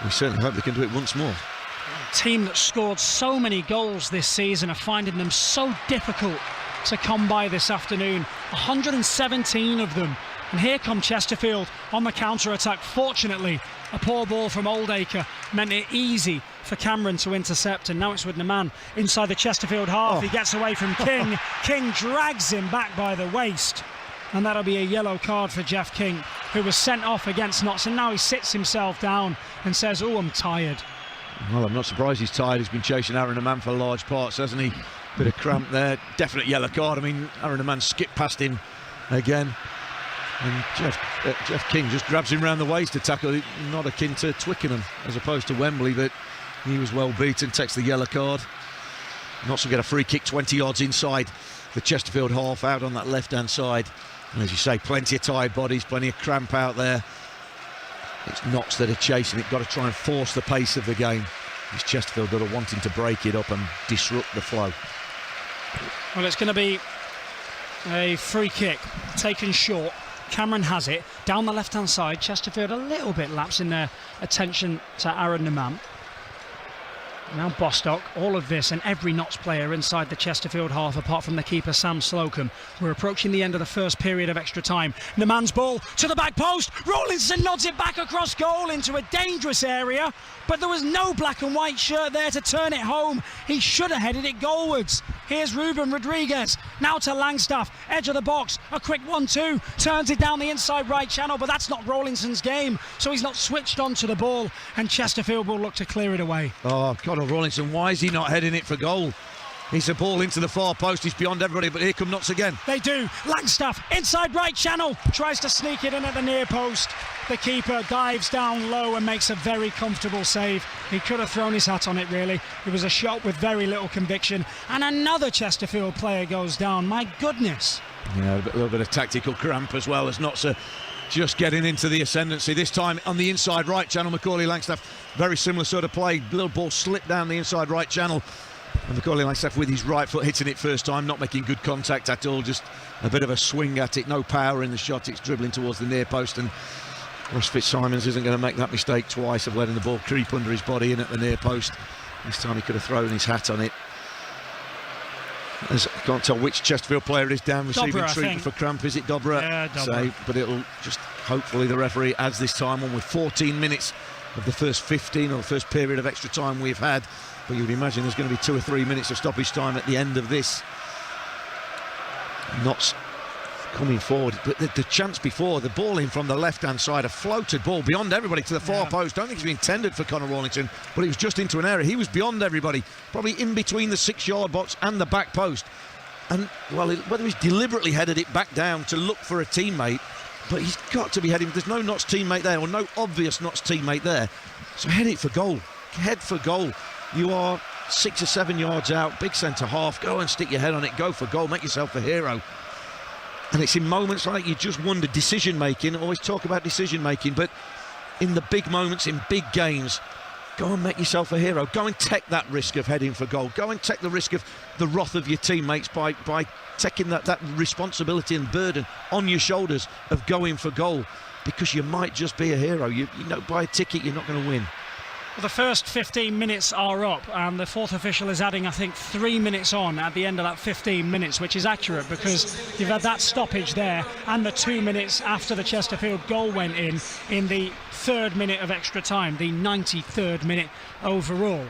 We certainly hope they can do it once more. A team that scored so many goals this season are finding them so difficult to come by this afternoon. 117 of them. And here come Chesterfield on the counter-attack. Fortunately, a poor ball from Oldacre meant it easy for Cameron to intercept, and now it's with Neman inside the Chesterfield half. He gets away from King. King drags him back by the waist, and that'll be a yellow card for Jeff King, who was sent off against Notts, and now he sits himself down and says, "Oh, I'm tired." Well, I'm not surprised he's tired. He's been chasing Aaron Neman for large parts, hasn't he? Bit of cramp there. Definite yellow card. I mean, Aaron Neman skipped past him again. And Jeff King just grabs him round the waist to tackle. Not akin to Twickenham as opposed to Wembley, but he was well beaten, takes the yellow card. Notts will get a free kick 20 yards inside the Chesterfield half, out on that left-hand side. And as you say, plenty of tired bodies, plenty of cramp out there. It's Notts that are chasing it, got to try and force the pace of the game. It's Chesterfield that are wanting to break it up and disrupt the flow. Well, it's going to be a free kick taken short. Cameron has it down the left-hand side. Chesterfield a little bit lapsing their attention to Aaron Neman. Now Bostock, all of this and every Notts player inside the Chesterfield half, apart from the keeper Sam Slocum. We're approaching the end of the first period of extra time. The man's ball to the back post. Rawlinson nods it back across goal into a dangerous area, but there was no black and white shirt there to turn it home. He should have headed it goalwards. Here's Ruben Rodriguez, now to Langstaff, edge of the box, a quick 1-2, turns it down the inside right channel, but that's not Rawlinson's game, so he's not switched on to the ball, and Chesterfield will look to clear it away. Oh, Conor Rawlinson, why is he not heading it for goal? He's a ball into the far post, he's beyond everybody, but here come Notts again. They do. Langstaff, inside right channel, tries to sneak it in at the near post. The keeper dives down low and makes a very comfortable save. He could have thrown his hat on it, really. It was a shot with very little conviction. And another Chesterfield player goes down. My goodness. Yeah, a little bit of tactical cramp as well as Notts just getting into the ascendancy. This time on the inside right channel, Macaulay Langstaff, very similar sort of play. Little ball slipped down the inside right channel. And Macaulay Langstaff with his right foot hitting it first time, not making good contact at all, just a bit of a swing at it, no power in the shot, it's dribbling towards the near post, and Ross Fitzsimons isn't going to make that mistake twice of letting the ball creep under his body in at the near post. This time he could have thrown his hat on it. I can't tell which Chesterfield player is down receiving treatment for cramp. Is it Dobra? Yeah, Dobra. But it'll just, hopefully the referee adds this time on with 14 minutes of the first 15 or the first period of extra time we've had. But you would imagine there's going to be 2 or 3 minutes of stoppage time at the end of this. Notts coming forward, but the chance before, the ball in from the left-hand side, a floated ball beyond everybody to the far post. Don't think it's been intended for Conor Rawlinson, but it was just into an area. He was beyond everybody, probably in between the 6-yard box and the back post. And, well, whether he's deliberately headed it back down to look for a teammate, but he's got to be heading, there's no Notts teammate there, or no obvious Notts teammate there. So head it for goal. Head for goal. You are 6 or 7 yards out, big centre half, go and stick your head on it, go for goal, make yourself a hero. And it's in moments like you just wonder, decision making, always talk about decision making, but in the big moments, in big games, go and make yourself a hero. Go and take that risk of heading for goal. Go and take the risk of the wrath of your teammates by taking that responsibility and burden on your shoulders of going for goal, because you might just be a hero. You know, buy a ticket, you're not going to win. Well, the first 15 minutes are up, and the fourth official is adding, I think, 3 minutes on at the end of that 15 minutes, which is accurate because you've had that stoppage there and the 2 minutes after the Chesterfield goal went in the 3rd minute of extra time, the 93rd minute overall.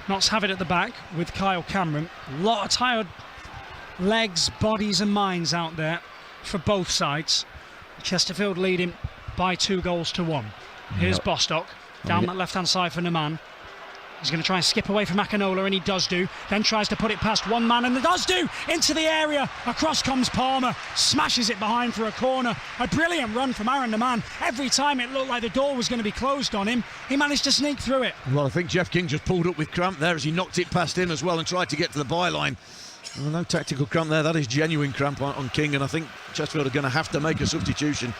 Notts have it at the back with Kyle Cameron. A lot of tired legs, bodies and minds out there for both sides. Chesterfield leading by 2-1. Here's Bostock. Down that left-hand side for Naman. He's going to try and skip away from Akinola, and he does do. Then tries to put it past one man, and he does do! Into the area. Across comes Palmer. Smashes it behind for a corner. A brilliant run from Aaron Naman. Every time it looked like the door was going to be closed on him, he managed to sneak through it. Well, I think Jeff King just pulled up with cramp there as he knocked it past him as well and tried to get to the byline. Well, no tactical cramp there, that is genuine cramp on King, and I think Chesterfield are going to have to make a substitution.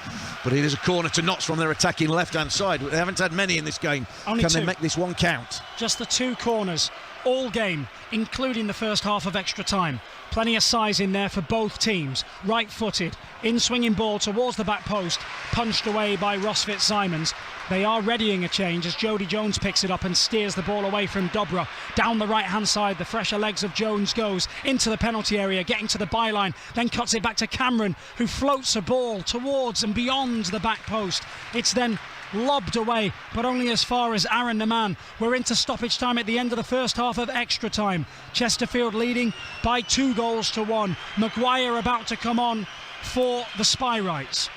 But it is a corner to Notts from their attacking left-hand side. They haven't had many in this game. Only Can 2. they make this one count? Just the 2 corners all game, including the first half of extra time. Plenty of size in there for both teams. Right-footed, in-swinging ball towards the back post, punched away by Ross Fitzsimons. They are readying a change as Jody Jones picks it up and steers the ball away from Dobra. Down the right-hand side, the fresher legs of Jones goes into the penalty area, getting to the byline, then cuts it back to Cameron, who floats a ball towards and beyond the back post. It's then lobbed away, but only as far as Aaron Naman. We're into stoppage time at the end of the first half of extra time. Chesterfield leading by 2-1. Maguire about to come on for the Spyrights.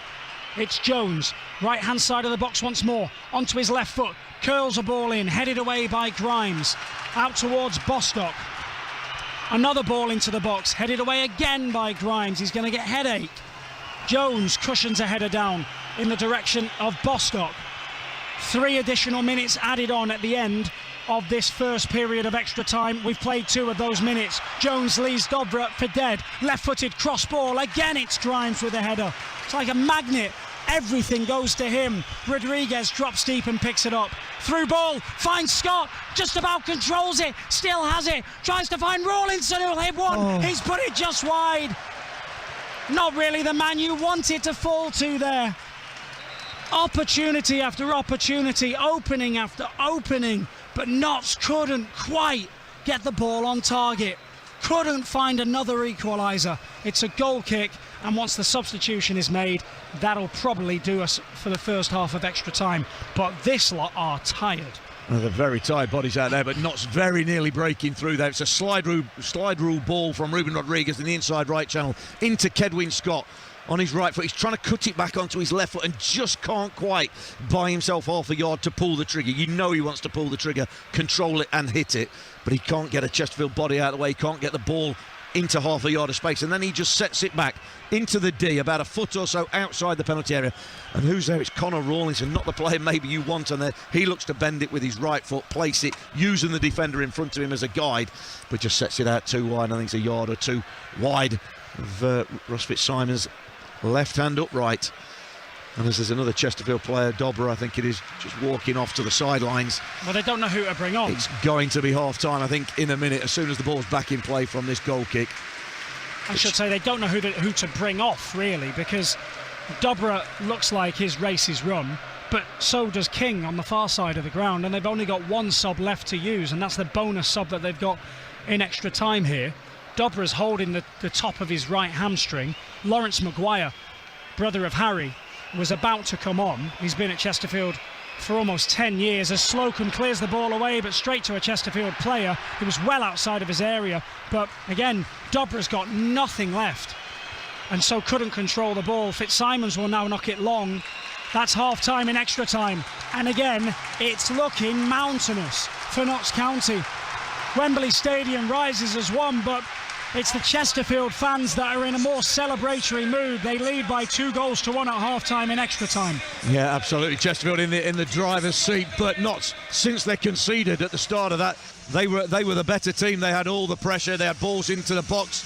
It's Jones, right hand side of the box once more, onto his left foot, curls a ball in, headed away by Grimes, out towards Bostock. Another ball into the box, headed away again by Grimes. He's going to get headache. Jones cushions a header down in the direction of Bostock. 3 additional minutes added on at the end of this first period of extra time. We've played 2 of those minutes. Jones leaves Dobra for dead. Left-footed cross ball. Again, it's Grimes with a header. It's like a magnet. Everything goes to him. Rodriguez drops deep and picks it up. Through ball, finds Scott, just about controls it, still has it, tries to find Rawlinson, who'll hit one. He's put it just wide. Not really the man you wanted to fall to there. Opportunity after opportunity, opening after opening but Notts couldn't quite get the ball on target, couldn't find another equaliser. It's a goal kick, and once the substitution is made, that'll probably do us for the first half of extra time. But this lot are tired. Well, they're very tired bodies out there, but Notts very nearly breaking through there. It's a slide rule ball from Ruben Rodriguez in the inside right channel into Kedwin Scott on his right foot. He's trying to cut it back onto his left foot and just can't quite buy himself half a yard to pull the trigger. You know he wants to pull the trigger, control it and hit it, but he can't get a Chesterfield body out of the way. He can't get the ball into half a yard of space, and then he just sets it back into the D, about a foot or so outside the penalty area. And who's there? It's Connor Rawlinson, not the player maybe you want on there. He looks to bend it with his right foot, place it, using the defender in front of him as a guide, but just sets it out too wide. I think it's a yard or two wide of Russ Fitzsimons' left hand upright. And as there's another Chesterfield player, Dobra, I think it is, just walking off to the sidelines. Well, they don't know who to bring on. It's going to be half-time, I think, in a minute, as soon as the ball's back in play from this goal kick. I should say they don't know who to bring off, really, because Dobra looks like his race is run, but so does King on the far side of the ground, and they've only got one sub left to use, and that's the bonus sub that they've got in extra time here. Dobra's holding the top of his right hamstring. Lawrence Maguire, brother of Harry, was about to come on. He's been at Chesterfield for almost 10 years as Slocum clears the ball away, but straight to a Chesterfield player who was well outside of his area. But again, Dobra's got nothing left and so couldn't control the ball. Fitzsimons will now knock it long. That's half time in extra time, and again it's looking mountainous for Notts County. Wembley Stadium rises as one, but it's the Chesterfield fans that are in a more celebratory mood. They lead by 2-1 at half-time in extra time. Yeah, absolutely. Chesterfield in the driver's seat, but Notts, since they conceded at the start of that, they were the better team. They had all the pressure. They had balls into the box.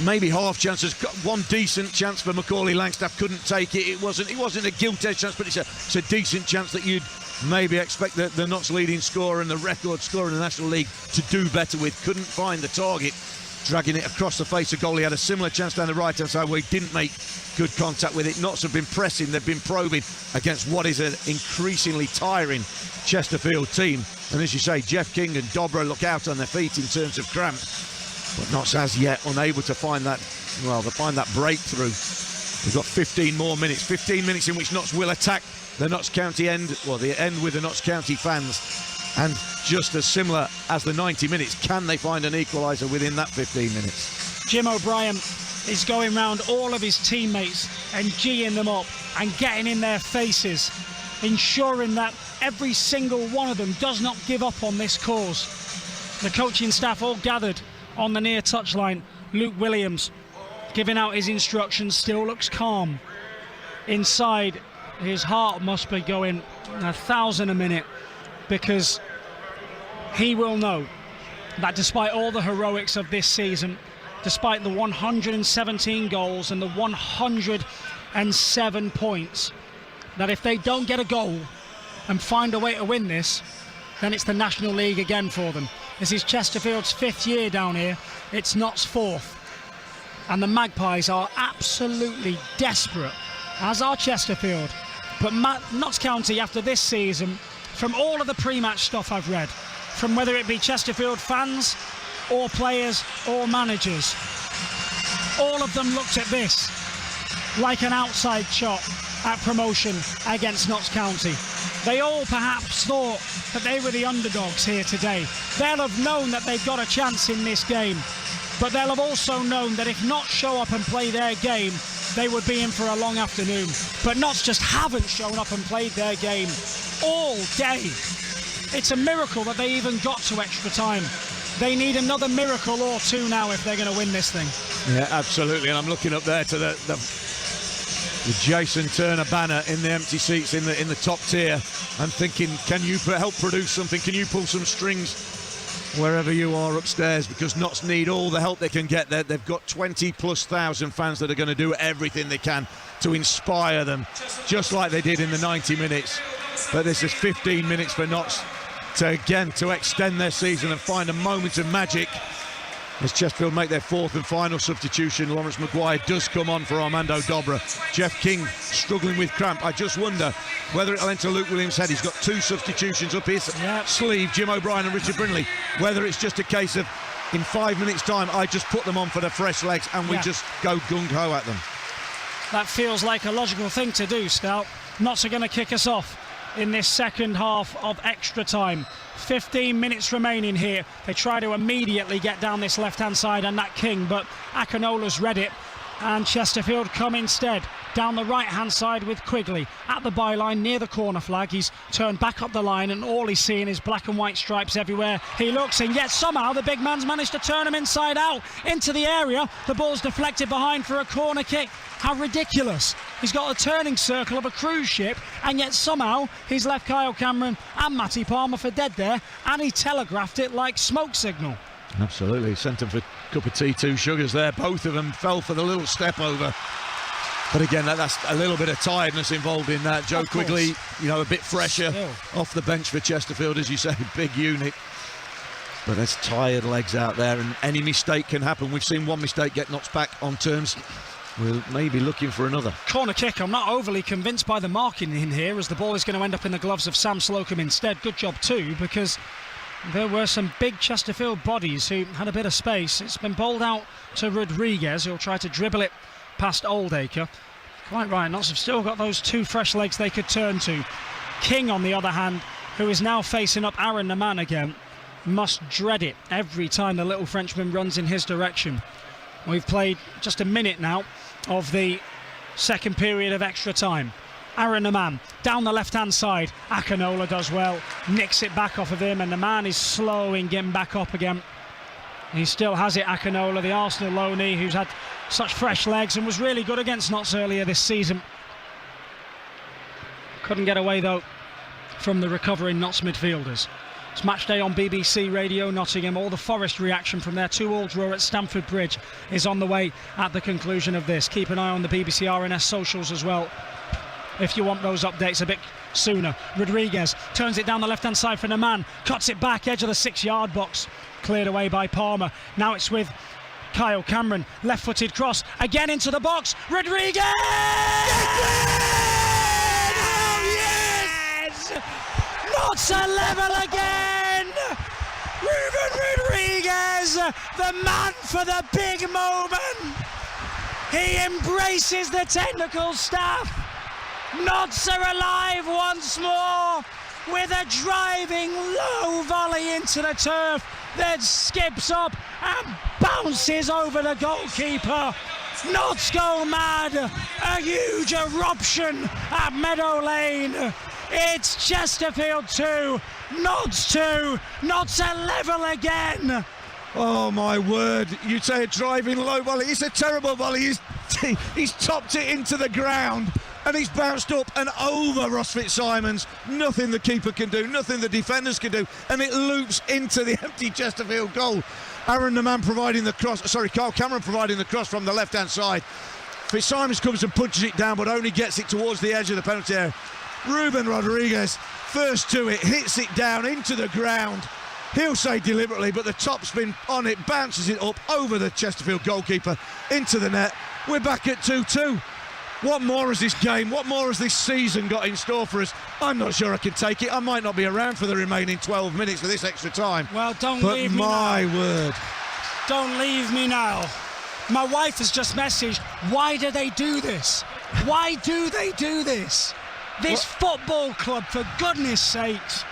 Maybe half chances. One decent chance for Macaulay Langstaff, couldn't take it. It wasn't a gilt-edged chance, but it's a decent chance that you'd maybe expect the Notts leading scorer and the record scorer in the National League to do better with. Couldn't find the target, dragging it across the face of goal. He had a similar chance down the right-hand side where he didn't make good contact with it. Notts have been pressing, they've been probing against what is an increasingly tiring Chesterfield team. And as you say, Jeff King and Dobra look out on their feet in terms of cramp. But Notts as yet unable to find that, breakthrough. We've got 15 more minutes, 15 minutes in which Notts will attack the Notts County end, the end with the Notts County fans. And just as similar as the 90 minutes, can they find an equaliser within that 15 minutes? Jim O'Brien is going round all of his teammates and geeing them up and getting in their faces, ensuring that every single one of them does not give up on this cause. The coaching staff all gathered on the near touchline. Luke Williams giving out his instructions, still looks calm. Inside, his heart must be going 1,000 a minute, because he will know that despite all the heroics of this season, despite the 117 goals and the 107 points, that if they don't get a goal and find a way to win this, then it's the National League again for them. This is Chesterfield's 5th year down here, it's Notts' 4th. And the Magpies are absolutely desperate, as are Chesterfield. But Notts County, after this season, from all of the pre-match stuff I've read, from whether it be Chesterfield fans or players or managers, all of them looked at this like an outside shot at promotion against Notts County. They all perhaps thought that they were the underdogs here today. They'll have known that they've got a chance in this game, but they'll have also known that if Notts show up and play their game, they would be in for a long afternoon. But Notts just haven't shown up and played their game all day. It's a miracle that they even got to extra time. They need another miracle or two now if they're going to win this thing. Yeah, absolutely. And I'm looking up there to the Jason Turner banner in the empty seats in the top tier and thinking, can you help produce something? Can you pull some strings wherever you are upstairs? Because Notts need all the help they can get there. They've got 20,000+ fans that are going to do everything they can to inspire them, just like they did in the 90 minutes. But this is 15 minutes for Notts to extend their season and find a moment of magic. As Chesterfield make their fourth and final substitution, Lawrence Maguire does come on for Armando Dobra. Jeff King struggling with cramp. I just wonder whether it'll enter Luke Williams' head. He's got two substitutions up his sleeve, Jim O'Brien and Richard Brindley. Whether it's just a case of, in 5 minutes' time, I just put them on for the fresh legs and we just go gung-ho at them. That feels like a logical thing to do, Stout. Notts are going to kick us off in this second half of extra time. 15 minutes remaining here. They try to immediately get down this left-hand side and Nat King, but Akinola's read it, and Chesterfield come instead down the right-hand side with Quigley at the byline near the corner flag. He's turned back up the line and all he's seeing is black and white stripes everywhere he looks, and yet somehow the big man's managed to turn him inside out into the area. The ball's deflected behind for a corner kick. How ridiculous. He's got a turning circle of a cruise ship, and yet somehow he's left Kyle Cameron and Matty Palmer for dead there, and he telegraphed it like smoke signal. Absolutely, sent him for a cup of tea, two sugars there. Both of them fell for the little step over. But again, that's a little bit of tiredness involved in that. Joe Quigley, a bit fresher off the bench for Chesterfield, as you say, big unit. But there's tired legs out there, and any mistake can happen. We've seen one mistake get knocked back on terms. We'll maybe looking for another. Corner kick. I'm not overly convinced by the marking in here, as the ball is going to end up in the gloves of Sam Slocum instead. Good job too, because there were some big Chesterfield bodies who had a bit of space. It's been bowled out to Rodriguez, who'll try to dribble it past Oldacre. Quite right, Notts have still got those two fresh legs they could turn to. King, on the other hand, who is now facing up Aaron Naman again, must dread it every time the little Frenchman runs in his direction. We've played just a minute now of the second period of extra time. Aaron Naman down the left-hand side. Akinola does well, nicks it back off of him, and Naman is slow in getting back up again. He still has it, Akinola, the Arsenal loanee, who's had such fresh legs and was really good against Notts earlier this season. Couldn't get away, though, from the recovering Notts midfielders. It's match day on BBC Radio Nottingham. All the Forest reaction from their 2-2 draw at Stamford Bridge is on the way at the conclusion of this. Keep an eye on the BBC RNS socials as well if you want those updates a bit sooner. Rodriguez turns it down the left-hand side for Naman, cuts it back, edge of the 6-yard box, cleared away by Palmer. Now it's with Kyle Cameron, left-footed cross, again into the box, Rodriguez! Oh yes! Notts a level again! Ruben Rodriguez, the man for the big moment! He embraces the technical staff. Notts are alive once more with a driving low volley into the turf that skips up and bounces over the goalkeeper. Notts go mad, a huge eruption at Meadow Lane. It's Chesterfield 2, Notts 2, Notts a level again. Oh my word, you'd say a driving low volley. It's a terrible volley. He's topped it into the ground and he's bounced up and over Ross Fitzsimons. Nothing the keeper can do, nothing the defenders can do, and it loops into the empty Chesterfield goal. Aaron Naman providing the cross, Kyle Cameron providing the cross from the left-hand side. Fitzsimons comes and punches it down, but only gets it towards the edge of the penalty area. Ruben Rodriguez, first to it, hits it down into the ground. He'll say deliberately, but the top spin on it bounces it up over the Chesterfield goalkeeper into the net. We're back at 2-2. What more has this game, what more has this season got in store for us? I'm not sure I can take it. I might not be around for the remaining 12 minutes for this extra time. Well, don't leave me now. But my word. Don't leave me now. My wife has just messaged, why do they do this? Why do they do this? This football club, for goodness sakes.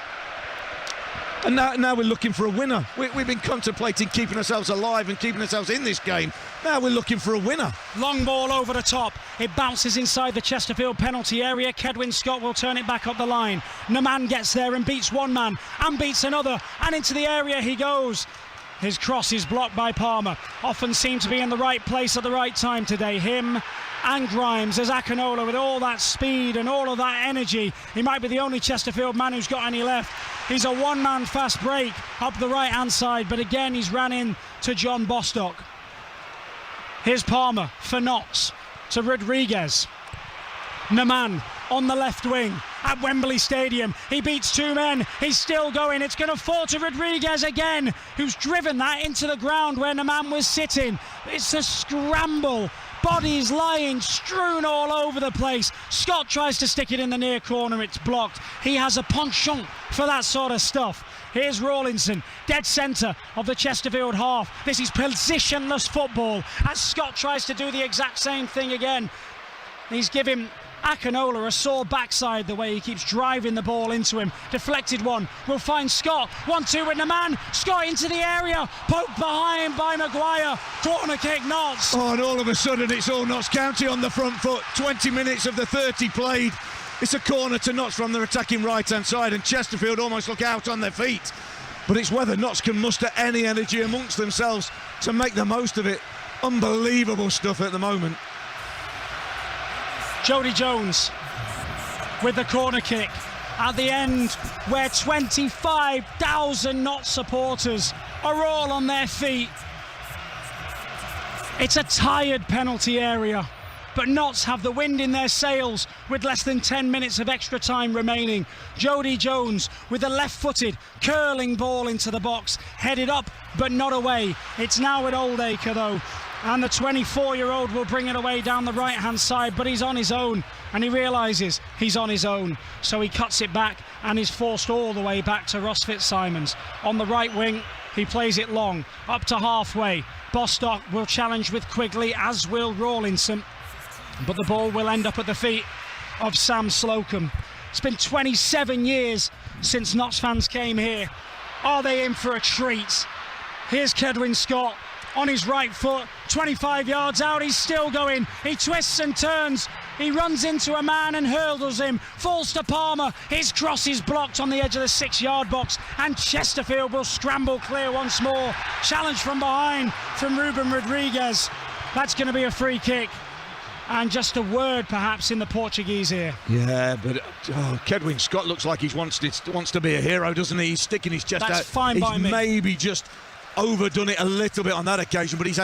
And now we're looking for a winner. We've been contemplating keeping ourselves alive and keeping ourselves in this game. Now we're looking for a winner. Long ball over the top. It bounces inside the Chesterfield penalty area. Kedwin Scott will turn it back up the line. Naman gets there and beats one man and beats another. And into the area he goes. His cross is blocked by Palmer. Often seem to be in the right place at the right time today. Him and Grimes as Akinola with all that speed and all of that energy. He might be the only Chesterfield man who's got any left. He's a one-man fast break up the right-hand side, but again he's ran in to John Bostock. Here's Palmer for Notts to Rodriguez. Naman on the left wing at Wembley Stadium. He beats 2 men. He's still going. It's going to fall to Rodriguez again, who's driven that into the ground where Naman was sitting. It's a scramble. Bodies lying strewn all over the place. Scott tries to stick it in the near corner. It's blocked. He has a penchant for that sort of stuff. Here's Rawlinson, dead centre of the Chesterfield half. This is positionless football as Scott tries to do the exact same thing again. He's giving Akinola a sore backside the way he keeps driving the ball into him. Deflected one, will find Scott. 1-2 with Naman. Scott into the area, poked behind by Maguire. Corner kick, Notts. Oh, and all of a sudden it's all Notts County on the front foot. 20 minutes of the 30 played. It's a corner to Notts from their attacking right-hand side, and Chesterfield almost look out on their feet. But it's whether Notts can muster any energy amongst themselves to make the most of it. Unbelievable stuff at the moment. Jody Jones with the corner kick at the end, where 25,000 Notts supporters are all on their feet. It's a tired penalty area, but Notts have the wind in their sails with less than 10 minutes of extra time remaining. Jody Jones with a left-footed curling ball into the box, headed up but not away. It's now at Oldacre though, and the 24-year-old will bring it away down the right-hand side, but he's on his own, and he realises he's on his own, so he cuts it back and is forced all the way back to Ross Fitzsimons. On the right wing, he plays it long, up to halfway. Bostock will challenge with Quigley, as will Rawlinson, but the ball will end up at the feet of Sam Slocum. It's been 27 years since Notts fans came here. Are they in for a treat? Here's Cedwyn Scott on his right foot, 25 yards out, he's still going. He twists and turns, he runs into a man and hurdles him, falls to Palmer. His cross is blocked on the edge of the 6-yard box, and Chesterfield will scramble clear once more. Challenge from behind from Ruben Rodriguez. That's going to be a free kick. And just a word perhaps in the Portuguese here. Yeah, but Cedwyn Scott looks like he wants to be a hero, doesn't he? He's sticking his chest out. That's fine by me. He's maybe just overdone it a little bit on that occasion, but he's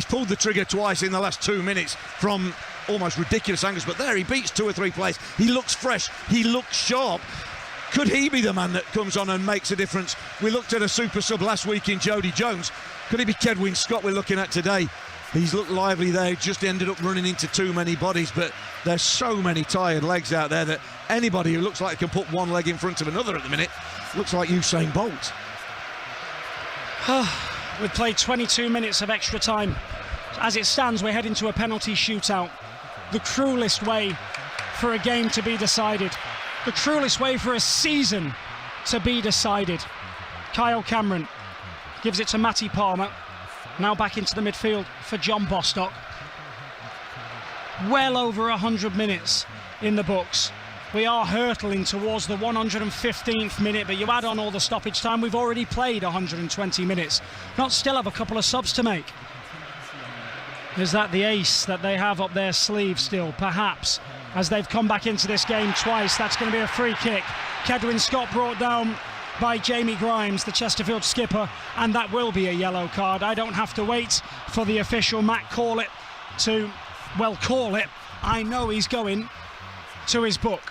pulled the trigger twice in the last 2 minutes from almost ridiculous angles. But there, he beats 2 or 3 players. He looks fresh, he looks sharp. Could he be the man that comes on and makes a difference? We looked at a super sub last week in Jody Jones. Could it be Cedwyn Scott we're looking at today? He's looked lively there, just ended up running into too many bodies, but there's so many tired legs out there that anybody who looks like can put one leg in front of another at the minute looks like Usain Bolt. We've played 22 minutes of extra time. As it stands, we're heading to a penalty shootout. The cruelest way for a game to be decided. The cruelest way for a season to be decided. Kyle Cameron gives it to Matty Palmer. Now back into the midfield for John Bostock. Well over 100 minutes in the books. We are hurtling towards the 115th minute, but you add on all the stoppage time, we've already played 120 minutes. Not still have a couple of subs to make. Is that the ace that they have up their sleeve still? Perhaps, as they've come back into this game twice. That's going to be a free kick. Cedwyn Scott brought down by Jamie Grimes, the Chesterfield skipper, and that will be a yellow card. I don't have to wait for the official Matt Corlett to, well, call it. I know he's going to his book,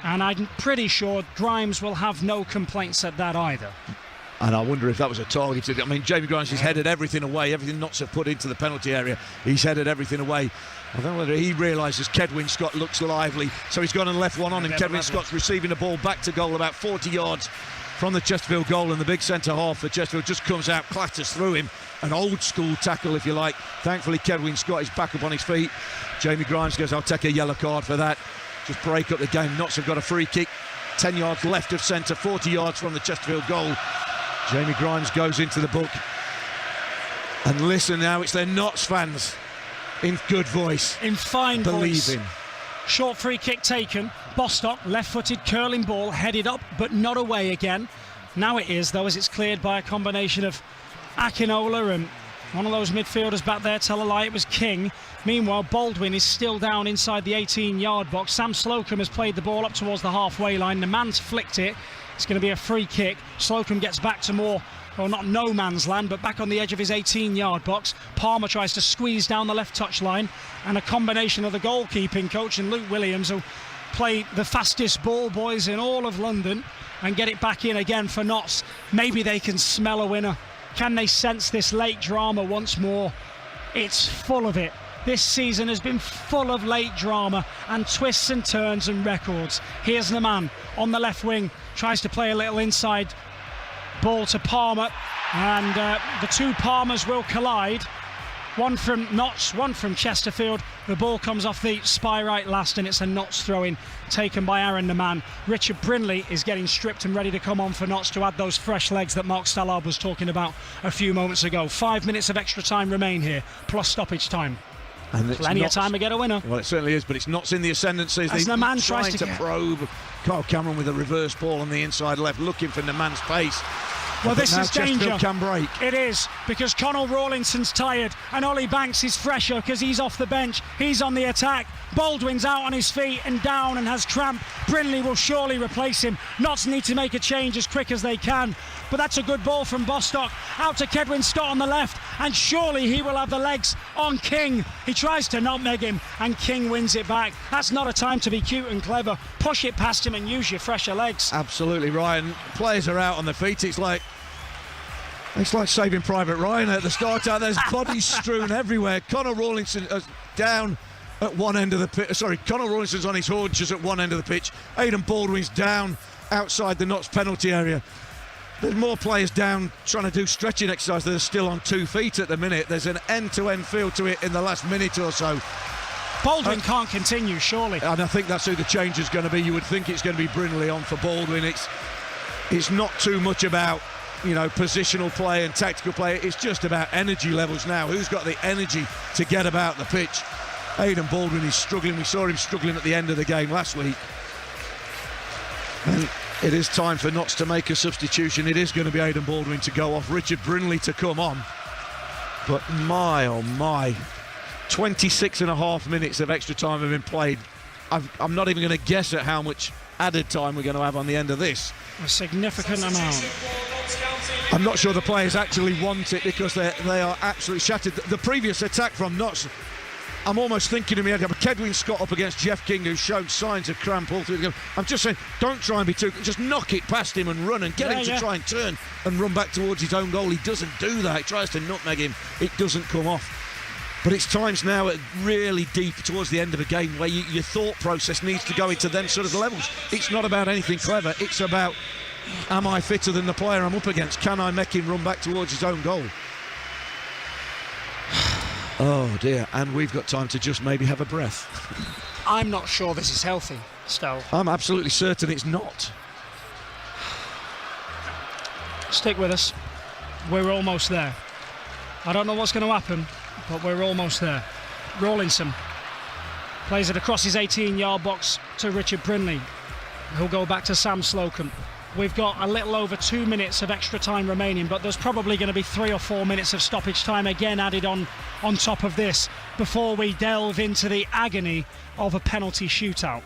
and I'm pretty sure Grimes will have no complaints at that either. And I wonder if that was a targeted. I mean, Jamie Grimes has headed everything away, everything Notts have put into the penalty area. He's headed everything away. I don't know whether he realises Cedwyn Scott looks lively, so he's gone and left one on, and Cedwyn Scott's receiving the ball back to goal about 40 yards from the Chesterfield goal, and the big centre half for Chesterfield just comes out, clatters through him. An old school tackle, if you like. Thankfully, Cedwyn Scott is back up on his feet. Jamie Grimes goes, I'll take a yellow card for that. Just break up the game. Notts have got a free kick, 10 yards left of centre, 40 yards from the Chesterfield goal. Jamie Grimes goes into the book. And listen now, it's their Notts fans in good voice. In fine voice. Believing. Short free kick taken. Bostock, left-footed curling ball, headed up but not away again. Now it is, though, as it's cleared by a combination of Akinola and one of those midfielders back there tell a lie, it was King. Meanwhile, Baldwin is still down inside the 18-yard box. Sam Slocum has played the ball up towards the halfway line. The man's flicked it. It's going to be a free kick. Slocum gets back to more, well, not no man's land, but back on the edge of his 18-yard box. Palmer tries to squeeze down the left touch line, and a combination of the goalkeeping coach and Luke Williams will play the fastest ball boys in all of London and get it back in again for Notts. Maybe they can smell a winner. Can they sense this late drama once more? It's full of it. This season has been full of late drama and twists and turns and records. Here's the man on the left wing, tries to play a little inside ball to Palmer, and the two Palmers will collide. One from Notts, one from Chesterfield. The ball comes off the spy right last, and it's a Notts throw-in taken by Aaron Neman. Richard Brindley is getting stripped and ready to come on for Notts to add those fresh legs that Mark Stallard was talking about a few moments ago. 5 minutes of extra time remain here, plus stoppage time. And plenty of time to get a winner. Well, it certainly is, but it's Notts in the ascendancy. As Neman trying to probe. Carl Cameron with a reverse ball on the inside left, looking for Neman's pace. Well, this is danger. Can break. It is, because Connell Rawlinson's tired and Ollie Banks is fresher because he's off the bench. He's on the attack. Baldwin's out on his feet and down and has cramp. Brindley will surely replace him. Notts need to make a change as quick as they can. But that's a good ball from Bostock. Out to Kedwin Stott on the left, and surely he will have the legs on King. He tries to nutmeg him, and King wins it back. That's not a time to be cute and clever. Push it past him and use your fresher legs. Absolutely, Ryan. Players are out on their feet. It's like Saving Private Ryan at the start. There's bodies strewn everywhere. Connor Rawlinson down at one end of the pitch. Connor Rawlinson's on his haunches at one end of the pitch. Aidan Baldwin's down outside the Notts penalty area. There's more players down trying to do stretching exercise that are still on 2 feet at the minute. There's an end-to-end feel to it in the last minute or so. Baldwin can't continue, surely. And I think that's who the change is going to be. You would think it's going to be Brindley on for Baldwin. It's not too much about, positional play and tactical play. It's just about energy levels now. Who's got the energy to get about the pitch? Aidan Baldwin is struggling. We saw him struggling at the end of the game last week. And it is time for Notts to make a substitution. It is going to be Aidan Baldwin to go off, Richard Brindley to come on. But my, oh my, 26 and a half minutes of extra time have been played. I'm not even going to guess at how much added time we're going to have on the end of this. A significant amount. I'm not sure the players actually want it because they are absolutely shattered. The previous attack from Notts, I'm almost thinking in my head, Kedwin Scott up against Jeff King, who showed signs of cramp all through the game. I'm just saying, don't try and be too... Just knock it past him and run and get him to try and turn and run back towards his own goal. He doesn't do that. He tries to nutmeg him. It doesn't come off. But it's times now really deep towards the end of a game where your thought process needs to go into them sort of levels. It's not about anything clever. It's about, am I fitter than the player I'm up against? Can I make him run back towards his own goal? Oh dear, and we've got time to just maybe have a breath. I'm not sure this is healthy, Stowe. I'm absolutely certain it's not. Stick with us. We're almost there. I don't know what's going to happen, but we're almost there. Rawlinson plays it across his 18-yard box to Richard Brindley, who'll go back to Sam Slocum. We've got a little over 2 minutes of extra time remaining, but there's probably going to be 3 or 4 minutes of stoppage time again added on top of this before we delve into the agony of a penalty shootout.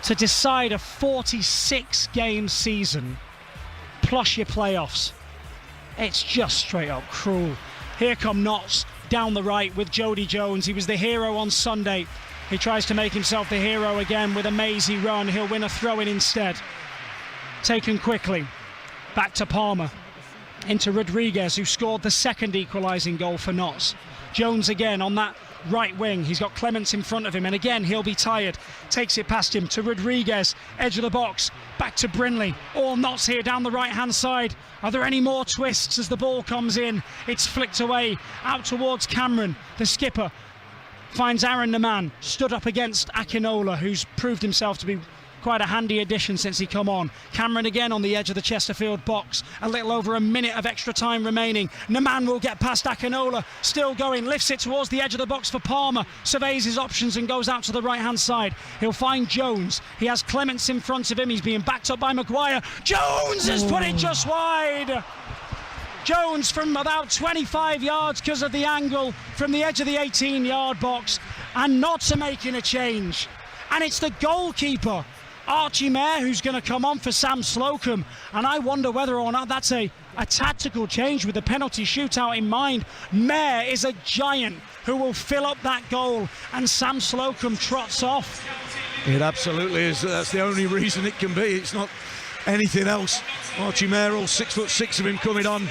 To decide a 46-game season plus your playoffs, it's just straight up cruel. Here come Notts down the right with Jody Jones. He was the hero on Sunday. He tries to make himself the hero again with a mazy run. He'll win a throw-in instead. Taken quickly, back to Palmer, into Rodriguez, who scored the second equalising goal for Notts. Jones again on that right wing. He's got Clements in front of him, and again he'll be tired. Takes it past him to Rodriguez, edge of the box, back to Brindley. All Notts here down the right-hand side. Are there any more twists as the ball comes in? It's flicked away out towards Cameron. The skipper finds Aaron Neman, stood up against Akinola, who's proved himself to be quite a handy addition since he come on. Cameron again on the edge of the Chesterfield box. A little over a minute of extra time remaining. Neman will get past Akinola. Still going. Lifts it towards the edge of the box for Palmer. Surveys his options and goes out to the right-hand side. He'll find Jones. He has Clements in front of him. He's being backed up by Maguire. Jones has put it just wide. Jones from about 25 yards because of the angle from the edge of the 18-yard box. And Notts are making a change. And it's the goalkeeper, Archie Mayer, who's going to come on for Sam Slocum, and I wonder whether or not that's a tactical change with the penalty shootout in mind. Mayer is a giant who will fill up that goal, and Sam Slocum trots off. It absolutely is. That's the only reason it can be. It's not anything else. Archie Merrill, 6'6" of him coming on.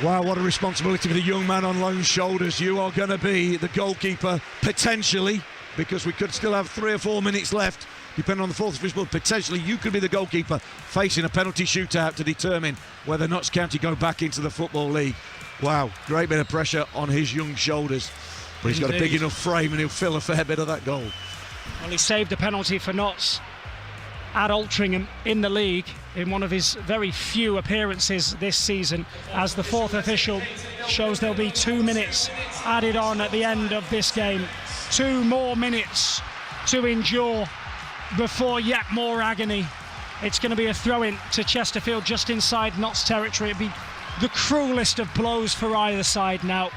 Wow, what a responsibility for the young man on loan's shoulders. You are going to be the goalkeeper, potentially, because we could still have 3 or 4 minutes left, depending on the fourth official. Potentially, you could be the goalkeeper facing a penalty shootout to determine whether Notts County go back into the Football League. Wow, great bit of pressure on his young shoulders. But he's got a big enough frame and he'll fill a fair bit of that goal. Well, he saved a penalty for Notts at Altrincham in the league in one of his very few appearances this season. As the fourth official shows, there'll be 2 minutes added on at the end of this game. 2 more minutes to endure before yet more agony. It's going to be a throw-in to Chesterfield just inside Notts territory. It'd be the cruelest of blows for either side now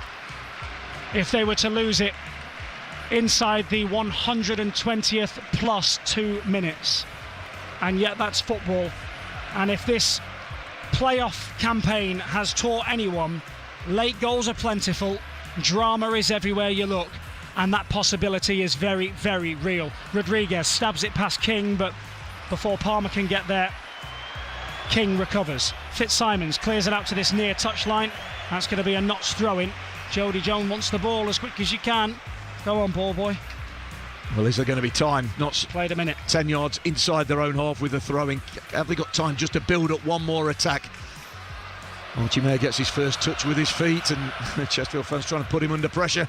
if they were to lose it inside the 120th plus 2 minutes. And yet that's football. And if this playoff campaign has taught anyone, late goals are plentiful, drama is everywhere you look, and that possibility is very, very real. Rodriguez stabs it past King, but before Palmer can get there, King recovers. Fitzsimons clears it out to this near touchline. That's going to be a Notts throw-in. Jody Jones wants the ball as quick as you can. Go on, ball boy. Well, is there going to be time? Notts played a minute. 10 yards inside their own half with a throwing. Have they got time just to build up one more attack? Archie Mayer gets his first touch with his feet, and the Chesterfield fans trying to put him under pressure.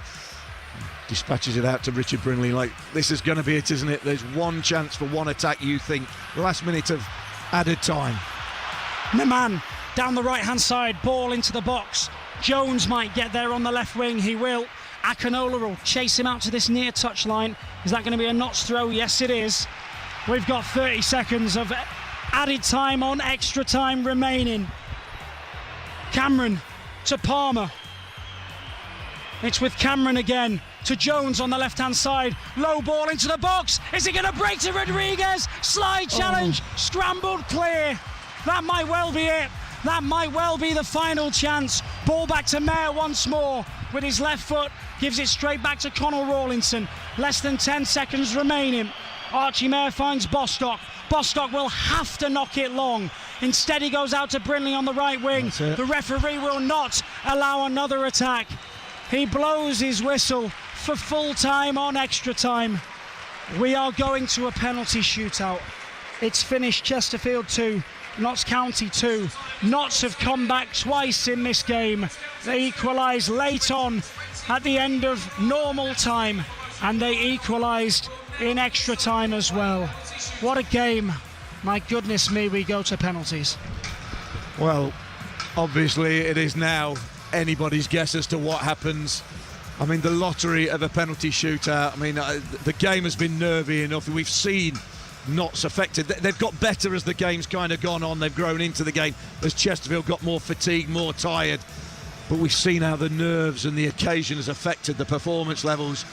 Dispatches it out to Richard Brinley like, this is going to be it, isn't it? There's one chance for one attack, you think. Last minute of added time. Naman down the right-hand side, ball into the box. Jones might get there on the left wing, he will. Akinola will chase him out to this near touchline. Is that going to be a Notts throw? Yes, it is. We've got 30 seconds of added time on extra time remaining. Cameron to Palmer. It's with Cameron again to Jones on the left-hand side. Low ball into the box. Is it going to break to Rodriguez? Slide challenge, scrambled clear. That might well be it. That might well be the final chance. Ball back to Mayer once more with his left foot. Gives it straight back to Conor Rawlinson. Less than 10 seconds remaining. Archie Mayer finds Bostock. Bostock will have to knock it long. Instead, he goes out to Brinley on the right wing. The referee will not allow another attack. He blows his whistle for full time on extra time. We are going to a penalty shootout. It's finished. Chesterfield 2, Notts County 2. Notts have come back twice in this game. They equalised late on at the end of normal time, and they equalised in extra time as well. What a game. My goodness me, we go to penalties. Well, obviously it is now anybody's guess as to what happens. I mean, the lottery of a penalty shootout. I mean, the game has been nervy enough. We've seen Notts affected. They've got better as the game's kind of gone on. They've grown into the game as Chesterfield got more fatigued, more tired. But we've seen how the nerves and the occasion has affected the performance levels.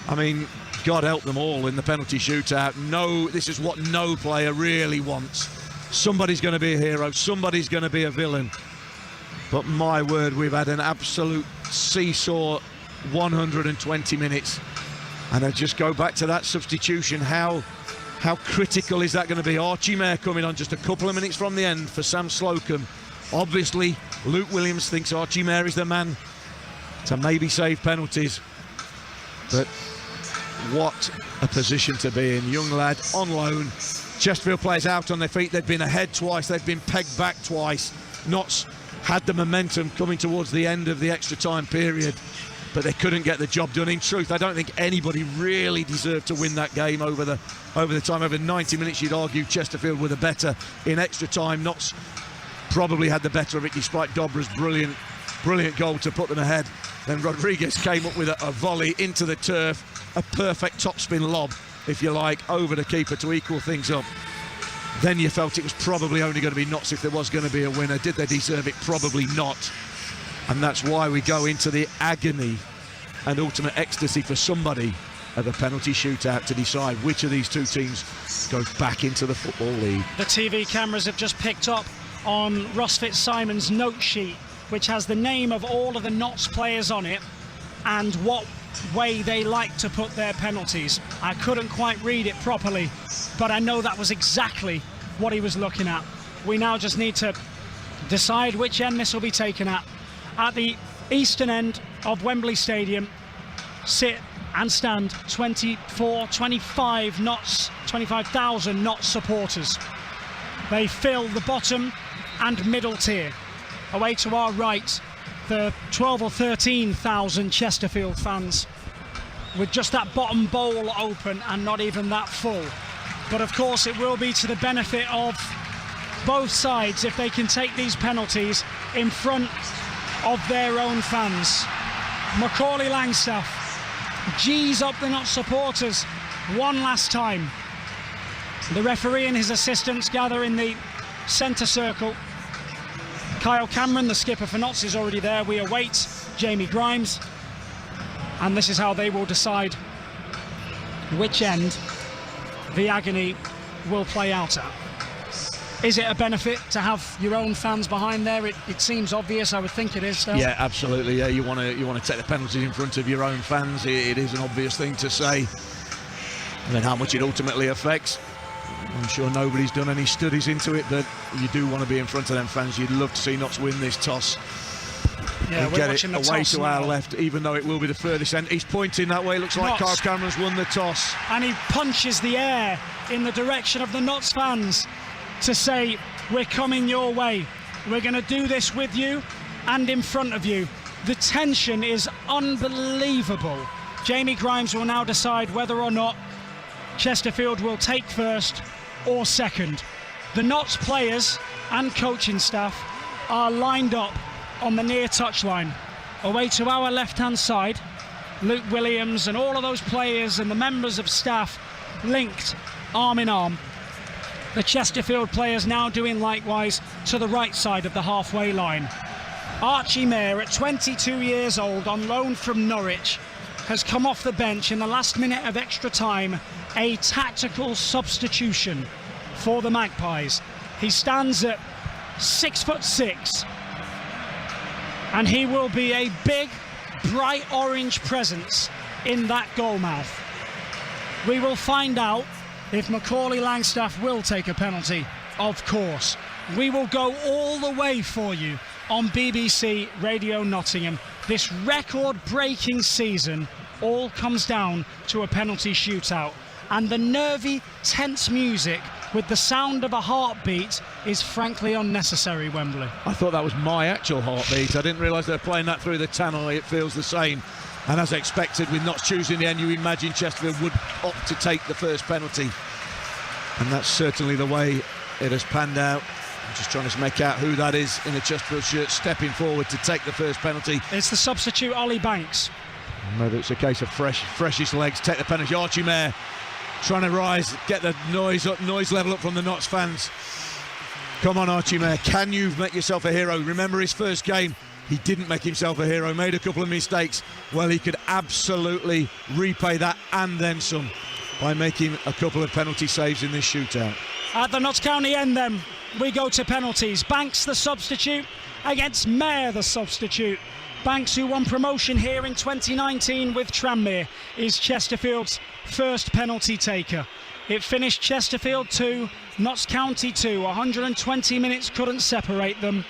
I mean, God help them all in the penalty shootout. No, this is what no player really wants. Somebody's going to be a hero. Somebody's going to be a villain. But my word, we've had an absolute seesaw 120 minutes. And I just go back to that substitution. How critical is that going to be? Archie Mayer coming on just a couple of minutes from the end for Sam Slocum. Obviously, Luke Williams thinks Archie Mayer is the man to maybe save penalties. But what a position to be in. Young lad on loan. Chesterfield players out on their feet. They've been ahead twice. They've been pegged back twice. Notts had the momentum coming towards the end of the extra time period, but they couldn't get the job done. In truth, I don't think anybody really deserved to win that game over the time. Over 90 minutes, you'd argue Chesterfield were the better in extra time. Notts probably had the better of it, despite Dobra's brilliant goal to put them ahead. Then Rodriguez came up with a volley into the turf, a perfect topspin lob, if you like, over the keeper to equal things up. Then you felt it was probably only going to be Notts if there was going to be a winner. Did they deserve it? Probably not. And that's why we go into the agony and ultimate ecstasy for somebody of a penalty shootout to decide which of these two teams goes back into the Football League. The TV cameras have just picked up on Ross Fitzsimon's note sheet, which has the name of all of the Notts players on it and what way they like to put their penalties. I couldn't quite read it properly, but I know that was exactly what he was looking at. We now just need to decide which end this will be taken at. At the eastern end of Wembley Stadium sit and stand 25,000 Notts supporters. They fill the bottom and middle tier. Away to our right, the 12 or 13,000 Chesterfield fans, with just that bottom bowl open and not even that full. But of course it will be to the benefit of both sides if they can take these penalties in front of their own fans. Macaulay Langstaff G's up the Notts supporters one last time. The referee and his assistants gather in the centre circle. Kyle Cameron, the skipper for Notts, is already there. We await Jamie Grimes, and this is how they will decide which end the agony will play out at. Is it a benefit to have your own fans behind there? It seems obvious. I would think it is still. Yeah, absolutely. Yeah, you want to take the penalties in front of your own fans. It is an obvious thing to say. And then how much it ultimately affects, I'm sure nobody's done any studies into it, but you do want to be in front of them fans. You'd love to see Notts win this toss. Yeah, we're get watching it the away toss to now. our left, even though it will be the furthest end. He's pointing that way. Looks like Notts. Kyle Cameron's won the toss. And he punches the air in the direction of the Notts fans to say, we're coming your way. We're going to do this with you and in front of you. The tension is unbelievable. Jamie Grimes will now decide whether or not Chesterfield will take first or second. The Notts players and coaching staff are lined up on the near touchline. Away to our left-hand side, Luke Williams and all of those players and the members of staff linked arm in arm. The Chesterfield players now doing likewise to the right side of the halfway line. Archie Mair, at 22 years old, on loan from Norwich, has come off the bench in the last minute of extra time, a tactical substitution for the Magpies. He stands at 6'6", and he will be a big, bright orange presence in that goal mouth. We will find out if Macaulay Langstaff will take a penalty, of course. We will go all the way for you on BBC Radio Nottingham. This record-breaking season all comes down to a penalty shootout. And the nervy, tense music with the sound of a heartbeat is frankly unnecessary, Wembley. I thought that was my actual heartbeat. I didn't realise they were playing that through the tannoy. It feels the same. And as expected, with Notts choosing the end, you imagine Chesterfield would opt to take the first penalty. And that's certainly the way it has panned out. I'm just trying to make out who that is in the Chesterfield shirt stepping forward to take the first penalty. It's the substitute, Ollie Banks. Maybe it's a case of freshest legs, take the penalty. Archie Mair trying to rise, get the noise level up from the Notts fans. Come on, Archie Mair, can you make yourself a hero? Remember his first game? He didn't make himself a hero, made a couple of mistakes. Well, he could absolutely repay that and then some by making a couple of penalty saves in this shootout. At the Notts County end then, we go to penalties. Banks the substitute against Mair the substitute. Banks, who won promotion here in 2019 with Tranmere, is Chesterfield's first penalty taker. It finished Chesterfield 2, Notts County 2. 120 minutes couldn't separate them.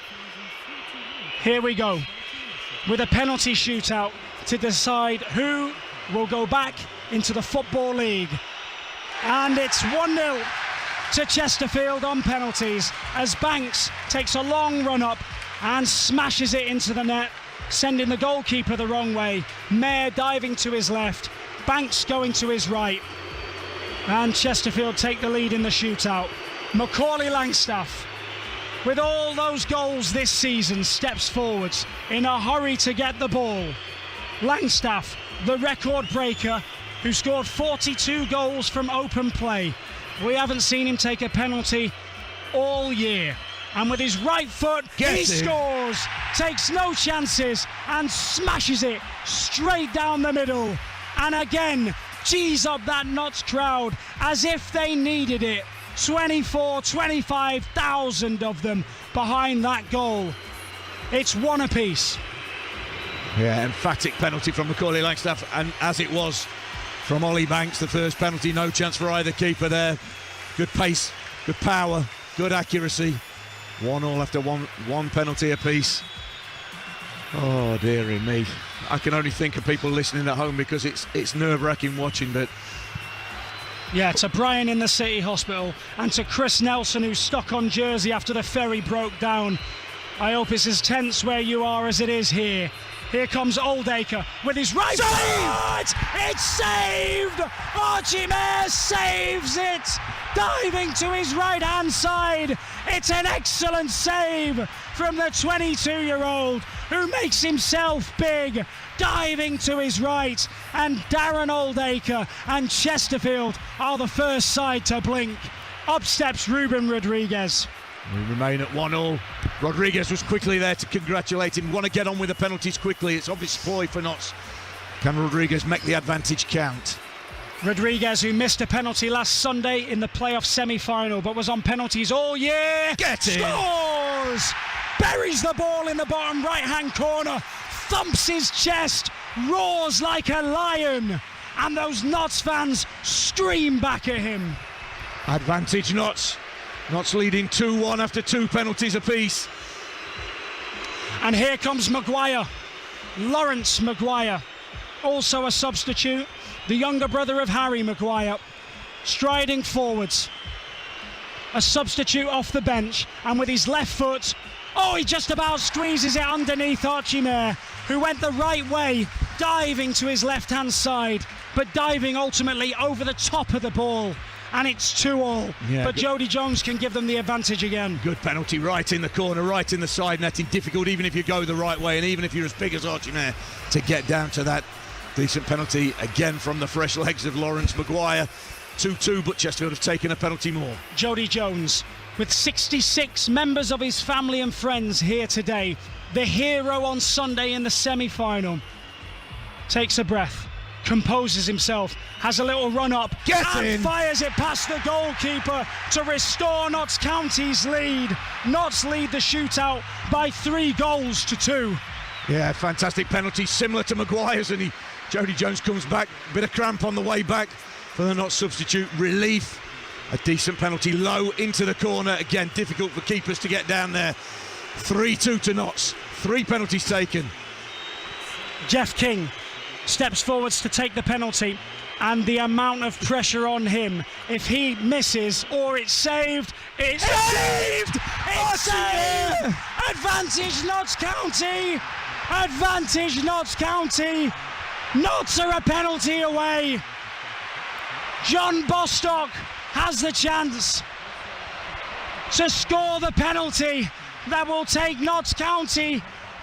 Here we go, with a penalty shootout to decide who will go back into the Football League. And it's 1-0 to Chesterfield on penalties as Banks takes a long run up and smashes it into the net, sending the goalkeeper the wrong way. Mair diving to his left, Banks going to his right, and Chesterfield take the lead in the shootout. Macaulay Langstaff, with all those goals this season, steps forwards in a hurry to get the ball. Langstaff, the record breaker, who scored 42 goals from open play. We haven't seen him take a penalty all year. And with his right foot, he scores, takes no chances and smashes it straight down the middle. And again, G's up that Notts crowd as if they needed it. 25,000 of them behind that goal. It's one apiece. Yeah, emphatic penalty from Macaulay Langstaff, and as it was from Ollie Banks, the first penalty, no chance for either keeper there. Good pace, good power, good accuracy. 1-1 after one penalty apiece. Oh, dearie me. I can only think of people listening at home because it's nerve-wracking watching, but... Yeah, to Brian in the City Hospital and to Chris Nelson, who's stuck on Jersey after the ferry broke down. I hope it's as tense where you are as it is here. Here comes Oldacre with his right foot. It's saved! Archie Mayer saves it! Diving to his right-hand side. It's an excellent save from the 22-year-old who makes himself big, diving to his right. And Darren Oldacre and Chesterfield are the first side to blink. Up steps Ruben Rodriguez. We remain at 1-1. Rodriguez was quickly there to congratulate him. Want to get on with the penalties quickly. It's obvious ploy for Notts. Can Rodriguez make the advantage count? Rodriguez, who missed a penalty last Sunday in the playoff semi-final, but was on penalties all year. Get in! Scores! Buries the ball in the bottom right-hand corner. Thumps his chest. Roars like a lion. And those Notts fans stream back at him. Advantage Notts. Notts leading 2-1 after 2 penalties apiece. And here comes Maguire. Lawrence Maguire, also a substitute. The younger brother of Harry Maguire, striding forwards. A substitute off the bench, and with his left foot, he just about squeezes it underneath Archie Mayer, who went the right way, diving to his left-hand side, but diving ultimately over the top of the ball. And it's 2-2, but Jody Jones can give them the advantage again. Good penalty right in the corner, right in the side netting. Difficult even if you go the right way, and even if you're as big as Archie Mayer, to get down to that. Decent penalty again from the fresh legs of Lawrence Maguire. 2-2, but Chesterfield have taken a penalty more. Jody Jones, with 66 members of his family and friends here today, the hero on Sunday in the semi-final, takes a breath, composes himself, has a little run up, and fires it past the goalkeeper to restore Notts County's lead. Notts lead the shootout by 3-2. Yeah, fantastic penalty, similar to Maguire's, and Jody Jones comes back, bit of cramp on the way back for the Notts substitute. Relief, a decent penalty low into the corner. Again, difficult for keepers to get down there. 3-2 to Notts, 3 penalties taken. Jeff King steps forwards to take the penalty, and the amount of pressure on him, if he misses or it's saved, it's saved! It's saved! Advantage Notts County! Advantage Notts County! Notts are a penalty away. John Bostock has the chance to score the penalty that will take Notts County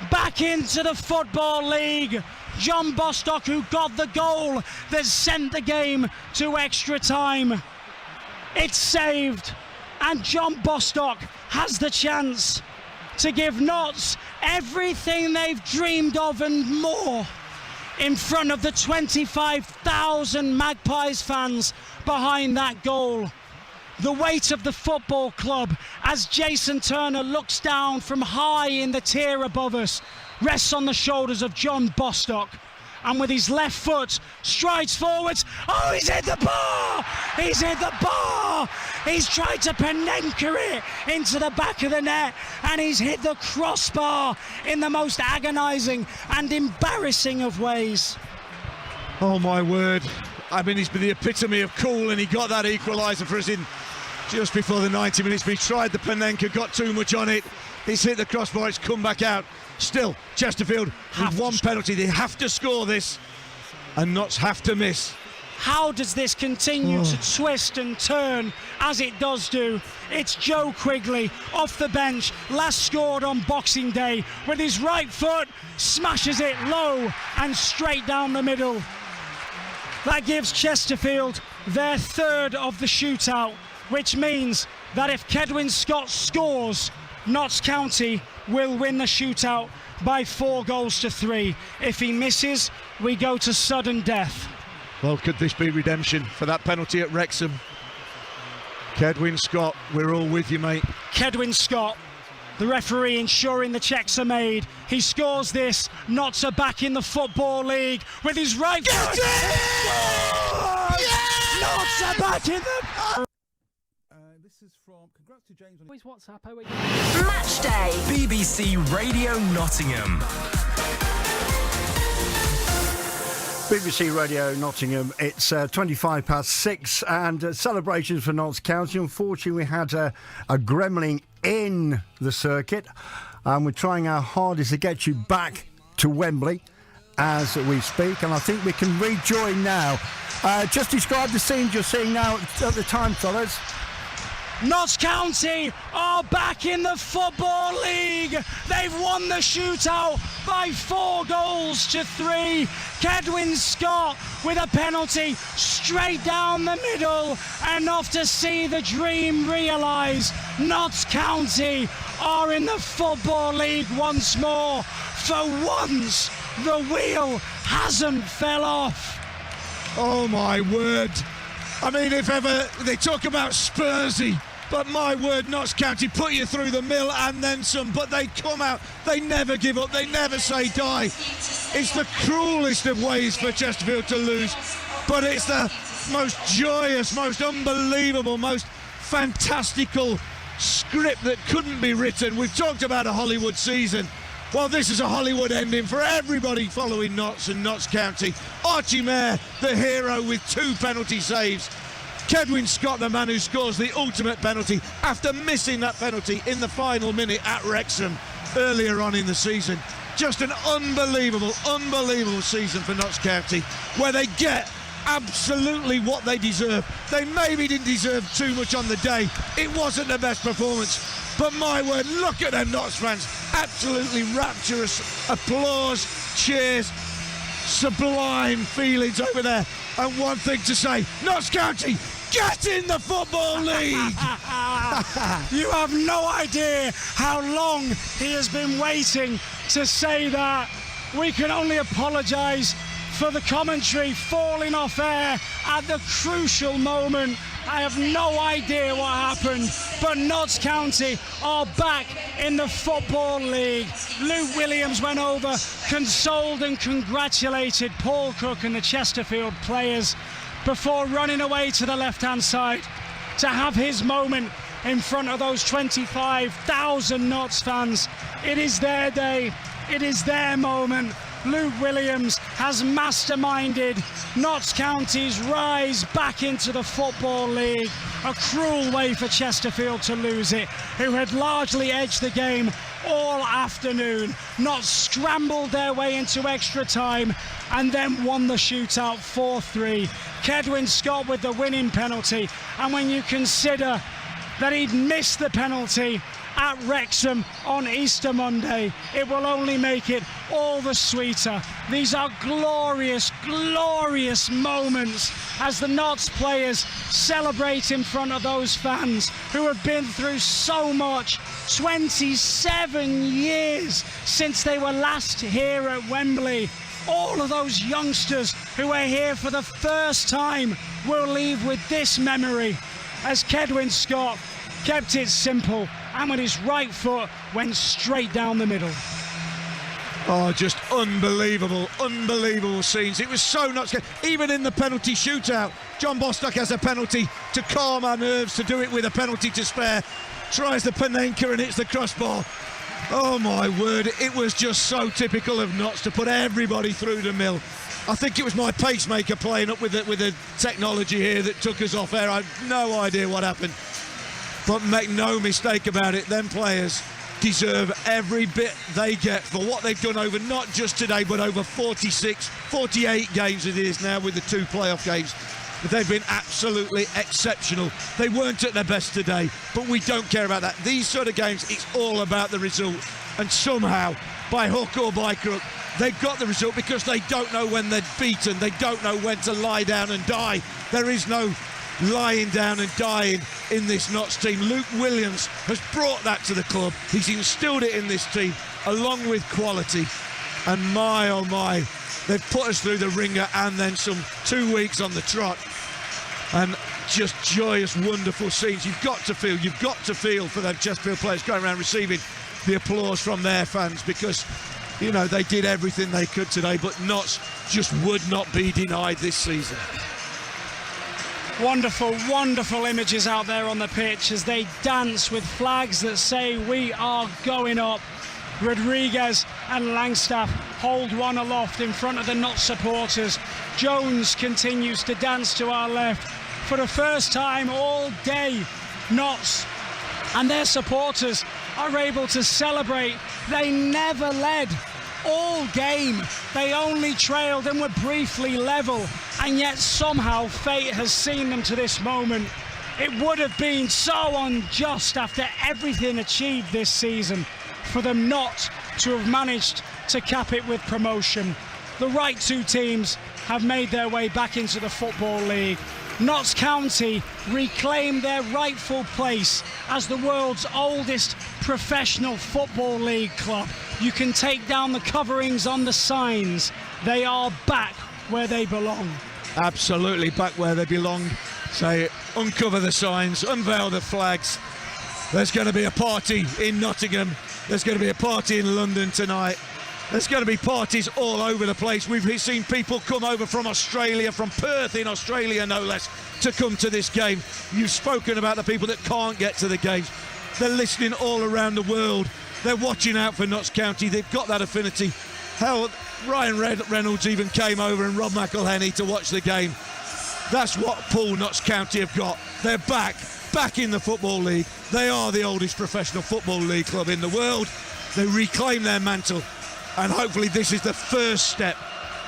back into the Football League. John Bostock, who got the goal that sent the game to extra time. It's saved, and John Bostock has the chance to give Notts everything they've dreamed of and more in front of the 25,000 Magpies fans behind that goal. The weight of the football club, as Jason Turner looks down from high in the tier above us, rests on the shoulders of John Bostock, and with his left foot strides forwards. He's hit the bar! He's hit the bar! He's tried to Panenka it into the back of the net, and he's hit the crossbar in the most agonising and embarrassing of ways. Oh my word. I mean, he's been the epitome of cool, and he got that equaliser for us in just before the 90 minutes. But he tried the Panenka, got too much on it. He's hit the crossbar, it's come back out. Still, Chesterfield with one penalty. They have to score this, and Notts have to miss. How does this continue to twist and turn as it does do? It's Joe Quigley off the bench, last scored on Boxing Day, with his right foot, smashes it low and straight down the middle. That gives Chesterfield their third of the shootout, which means that if Kedwin Scott scores, Notts County will win the shootout by 4-3. If he misses, we go to sudden death. Well, could this be redemption for that penalty at Wrexham? Kedwin Scott, we're all with you, mate. Kedwin Scott, The referee ensuring the checks are made. He scores this. Notts are back in the Football League with his right foot. Yes! Notts are back in the... This is from... Congrats to James. Always WhatsApp. Match Day. BBC Radio Nottingham. BBC Radio Nottingham, it's 6:25 and celebrations for Notts County. Unfortunately, we had a gremlin in the circuit and we're trying our hardest to get you back to Wembley as we speak, and I think we can rejoin now. Just describe the scenes you're seeing now at the time, fellas. Notts County are back in the Football League. They've won the shootout by 4-3. Kedwin Scott with a penalty straight down the middle, and off to see the dream realise. Notts County are in the Football League once more. For once, the wheel hasn't fell off. Oh my word. I mean, if ever they talk about Spursy, but my word, Notts County put you through the mill and then some, but they come out, they never give up, they never say die. It's the cruelest of ways for Chesterfield to lose, but it's the most joyous, most unbelievable, most fantastical script that couldn't be written. We've talked about a Hollywood season. Well, this is a Hollywood ending for everybody following Notts and Notts County. Archie Mayer, the hero, with 2 penalty saves. Kedwin Scott, the man who scores the ultimate penalty after missing that penalty in the final minute at Wrexham earlier on in the season. Just an unbelievable, unbelievable season for Notts County, where they get absolutely what they deserve. They maybe didn't deserve too much on the day. It wasn't the best performance, but my word, look at them Notts fans. Absolutely rapturous applause, cheers, sublime feelings over there. And one thing to say, Notts County, get in the Football League! You have no idea how long he has been waiting to say that. We can only apologise for the commentary falling off air at the crucial moment. I have no idea what happened, but Notts County are back in the Football League. Luke Williams went over, consoled and congratulated Paul Cook and the Chesterfield players before running away to the left-hand side to have his moment in front of those 25,000 Notts fans. It is their day, it is their moment. Luke Williams has masterminded Notts County's rise back into the Football League. A cruel way for Chesterfield to lose it, who had largely edged the game all afternoon. Notts scrambled their way into extra time and then won the shootout 4-3. Kedwin Scott with the winning penalty, and when you consider that he'd missed the penalty at Wrexham on Easter Monday, it will only make it all the sweeter. These are glorious, glorious moments as the Notts players celebrate in front of those fans who have been through so much. 27 years since they were last here at Wembley. All of those youngsters who are here for the first time will leave with this memory as Kedwin Scott kept it simple and with his right foot went straight down the middle. Oh, just unbelievable, unbelievable scenes. It was so nuts. Even in the penalty shootout, John Bostock has a penalty to calm our nerves, to do it with a penalty to spare. Tries the Panenka and hits the crossbar. Oh my word, it was just so typical of Notts to put everybody through the mill. I think it was my pacemaker playing up with the technology here that took us off air. I have no idea what happened. But make no mistake about it, them players deserve every bit they get for what they've done over not just today, but over 46, 48 games it is now with the 2 playoff games. But they've been absolutely exceptional. They weren't at their best today, but we don't care about that. These sort of games, it's all about the result. And somehow, by hook or by crook, they've got the result because they don't know when they're beaten. They don't know when to lie down and die. There is no lying down and dying in this Notts team. Luke Williams has brought that to the club. He's instilled it in this team along with quality, and my oh my, they've put us through the ringer and then some. 2 weeks on the trot and just joyous, wonderful scenes. You've got to feel for them Chesterfield players going around receiving the applause from their fans, because, you know, they did everything they could today, but Notts just would not be denied this season. Wonderful, wonderful images out there on the pitch as they dance with flags that say we are going up. Rodriguez and Langstaff hold one aloft in front of the Notts supporters. Jones continues to dance to our left. For the first time all day, Notts and their supporters are able to celebrate. They never led all game. They only trailed and were briefly level, and yet somehow fate has seen them to this moment. It would have been so unjust after everything achieved this season for them not to have managed to cap it with promotion. The right two teams have made their way back into the Football League. Notts County reclaim their rightful place as the world's oldest professional football league club. You can take down the coverings on the signs. They are back where they belong. Absolutely back where they belong. Say, uncover the signs, unveil the flags. There's going to be a party in Nottingham. There's going to be a party in London tonight. There's going to be parties all over the place. We've seen people come over from Australia, from Perth in Australia no less, to come to this game. You've spoken about the people that can't get to the games. They're listening all around the world. They're watching out for Notts County. They've got that affinity. Hell, Ryan Reynolds even came over, and Rob McElhenney, to watch the game. That's what pull Notts County have got. They're back in the Football League. They are the oldest professional football league club in the world. They reclaim their mantle. And hopefully this is the first step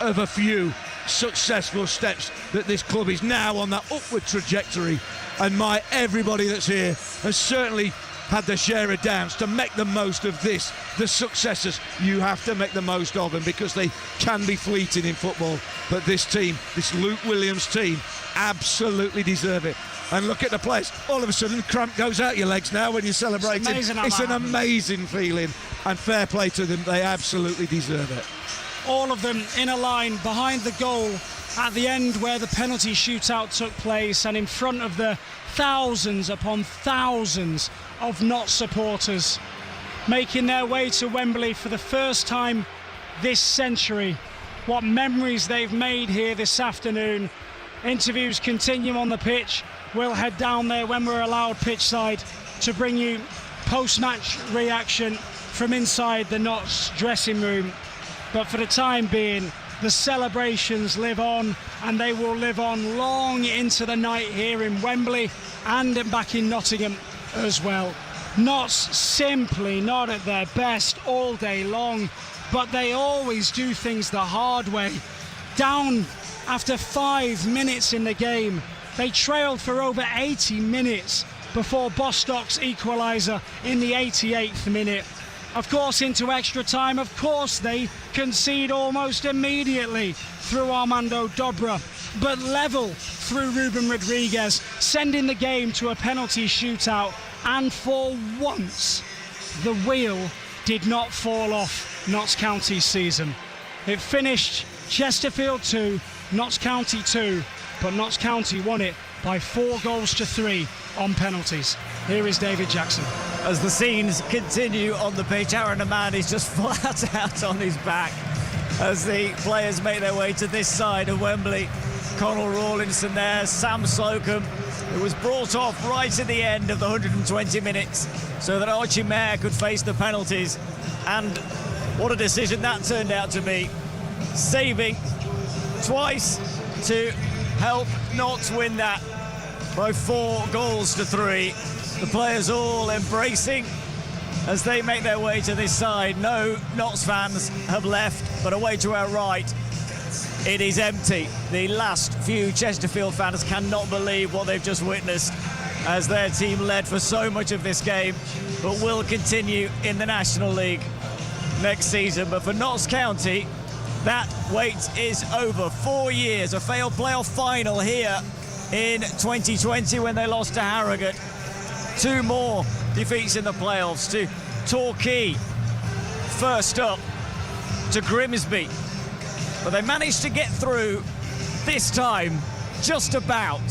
of a few successful steps that this club is now on that upward trajectory. And everybody that's here has certainly had their share of downs. To make the most of this, the successes, you have to make the most of them, because they can be fleeting in football. But this team, this Luke Williams team, absolutely deserve it. And look at the players. All of a sudden, cramp goes out your legs now when you're celebrating. It's an amazing feeling, and fair play to them. They absolutely deserve it. All of them in a line behind the goal at the end where the penalty shootout took place, and in front of the thousands upon thousands of Notts supporters making their way to Wembley for the first time this century. What memories they've made here this afternoon. Interviews continue on the pitch. We'll head down there when we're allowed pitchside to bring you post-match reaction from inside the Notts dressing room. But for the time being, the celebrations live on, and they will live on long into the night here in Wembley and back in Nottingham as well. Notts simply not at their best all day long, but they always do things the hard way. Down after 5 minutes in the game, they trailed for over 80 minutes before Bostock's equaliser in the 88th minute. Of course, into extra time, of course they concede almost immediately through Armando Dobra, but level through Ruben Rodriguez, sending the game to a penalty shootout. And for once, the wheel did not fall off Notts County's season. It finished Chesterfield 2, Notts County 2, but Notts County won it by 4-3 on penalties. Here is David Jackson. As the scenes continue on the pitch, Aaron Aman is just flat out on his back as the players make their way to this side of Wembley. Connell Rawlinson there, Sam Slocum, who was brought off right at the end of the 120 minutes so that Archie Mayer could face the penalties. And what a decision that turned out to be. Saving twice to help Notts win that by 4-3. The players all embracing as they make their way to this side. No Notts fans have left, but away to our right, it is empty. The last few Chesterfield fans cannot believe what they've just witnessed as their team led for so much of this game, but will continue in the National League next season. But for Notts County, that wait is over. 4 years, a failed playoff final here in 2020 when they lost to Harrogate. 2 more defeats in the playoffs to Torquay, first up to Grimsby. But they managed to get through this time, just about.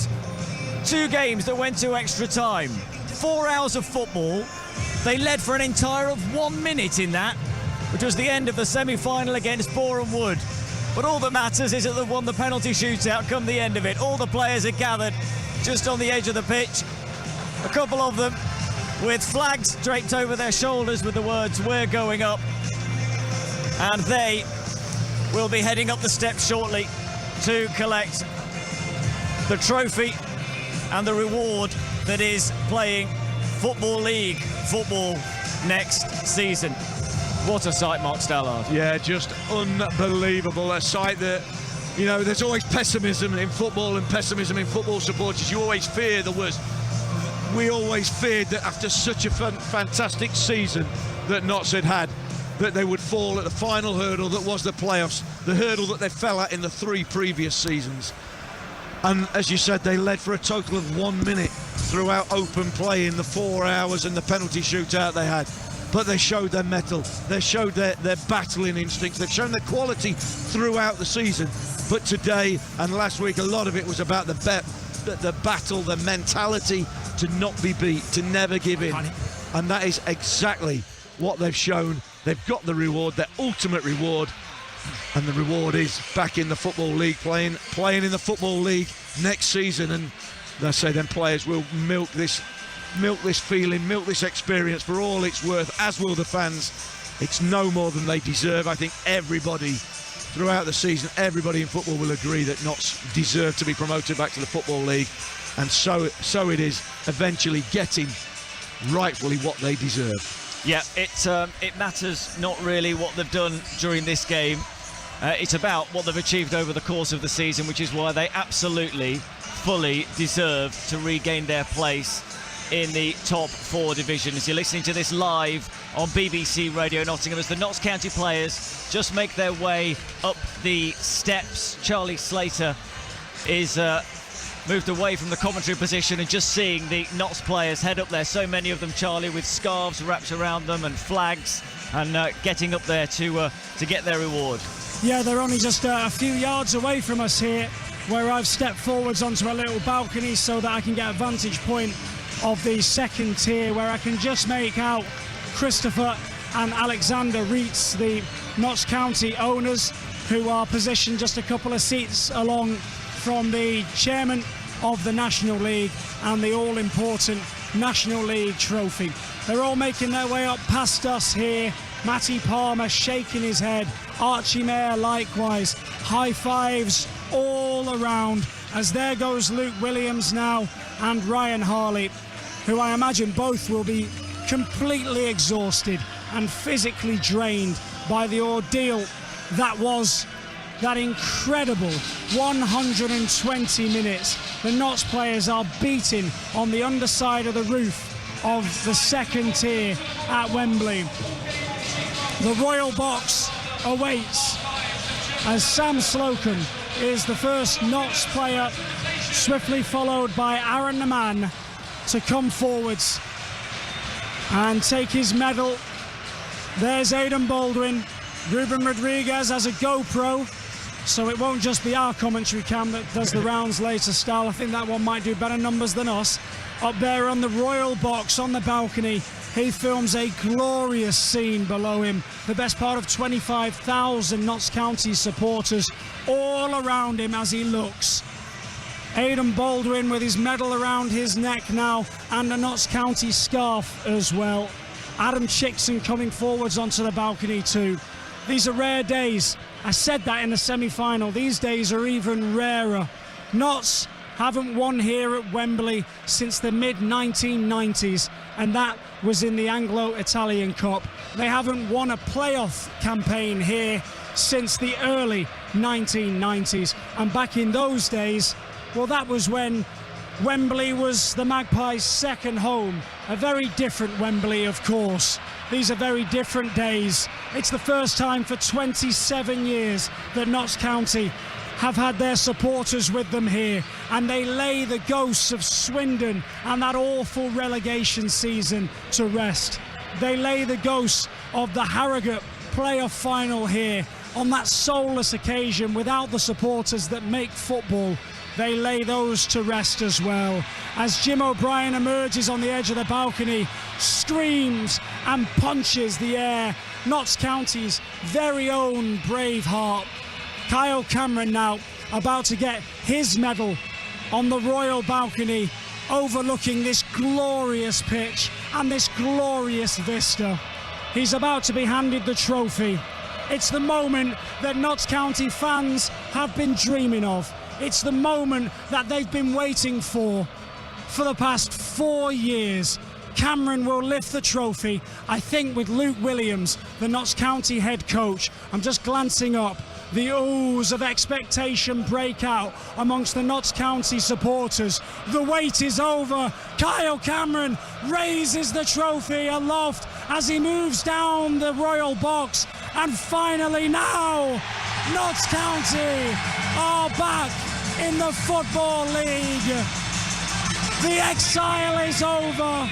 2 games that went to extra time. 4 hours of football, They led for an entire of 1 minute in that, which was the end of the semi-final against Boreham Wood. But all that matters is that they've won the penalty shootout come the end of it. All the players are gathered just on the edge of the pitch. A couple of them with flags draped over their shoulders with the words, "We're going up." And they will be heading up the steps shortly to collect the trophy and the reward that is playing Football League football next season. What a sight, Mark Stallard. Yeah, just unbelievable. A sight that, you know, there's always pessimism in football and pessimism in football supporters. You always fear the worst. We always feared that after such a fantastic season that Notts had, that they would fall at the final hurdle that was the playoffs, the hurdle that they fell at in the 3 previous seasons. And as you said, they led for a total of 1 minute throughout open play in the 4 hours and the penalty shootout they had. But they showed their mettle, they showed their battling instincts, they've shown their quality throughout the season. But today and last week, a lot of it was about the battle, the mentality to not be beat, to never give in. And that is exactly what they've shown. They've got the reward, their ultimate reward. And the reward is back in the Football League, playing in the Football League next season. And I say then players will milk this feeling, milk this experience for all it's worth, as will the fans. It's no more than they deserve. I think everybody throughout the season, everybody in football will agree that Notts deserve to be promoted back to the Football League, and so it is eventually getting rightfully what they deserve. Yeah, it matters not really what they've done during this game. It's about what they've achieved over the course of the season, which is why they absolutely, fully deserve to regain their place in the top 4 divisions. You're listening to this live on BBC Radio Nottingham as the Notts County players just make their way up the steps. Charlie Slater is moved away from the commentary position and just seeing the Notts players head up there. So many of them, Charlie, with scarves wrapped around them and flags, and getting up there to get their reward. Yeah, they're only just a few yards away from us here, where I've stepped forwards onto a little balcony so that I can get a vantage point of the second tier, where I can just make out Christopher and Alexander Reitz, the Notts County owners, who are positioned just a couple of seats along from the chairman of the National League and the all-important National League trophy. They're all making their way up past us here. Matty Palmer shaking his head, Archie Mayer likewise, high fives all around, as there goes Luke Williams now and Ryan Harley, who I imagine both will be completely exhausted and physically drained by the ordeal that was that incredible 120 minutes. The Notts players are beating on the underside of the roof of the second tier at Wembley. The Royal Box awaits as Sam Slocum is the first Notts player, swiftly followed by Aaron the Man, to come forwards and take his medal. There's Aidan Baldwin. Ruben Rodriguez has a GoPro, so it won't just be our commentary cam that does the rounds later, Stal. I think that one might do better numbers than us. Up there on the Royal Box on the balcony, he films a glorious scene below him. The best part of 25,000 Notts County supporters all around him as he looks. Aidan Baldwin with his medal around his neck now, and a Notts County scarf as well. Adam Chickson coming forwards onto the balcony too. These are rare days. I said that in the semi-final. These days are even rarer. Notts haven't won here at Wembley since the mid-1990s, and that was in the Anglo-Italian Cup. They haven't won a playoff campaign here since the early 1990s, and back in those days, well, that was when Wembley was the Magpies' second home. A very different Wembley, of course. These are very different days. It's the first time for 27 years that Notts County have had their supporters with them here, and they lay the ghosts of Swindon and that awful relegation season to rest. They lay the ghosts of the Harrogate playoff final here on that soulless occasion without the supporters that make football. they lay those to rest as well. As Jim O'Brien emerges on the edge of the balcony, screams and punches the air. Notts County's very own Braveheart. Kyle Cameron now about to get his medal on the royal balcony, overlooking this glorious pitch and this glorious vista. He's about to be handed the trophy. It's the moment that Notts County fans have been dreaming of. It's the moment that they've been waiting for the past 4 years. Cameron will lift the trophy, I think, with Luke Williams, the Notts County head coach. I'm just glancing up. The ooze of expectation break out amongst the Notts County supporters. The wait is over. Kyle Cameron raises the trophy aloft as he moves down the royal box. And finally now, Notts County are back in the Football League. The exile is over.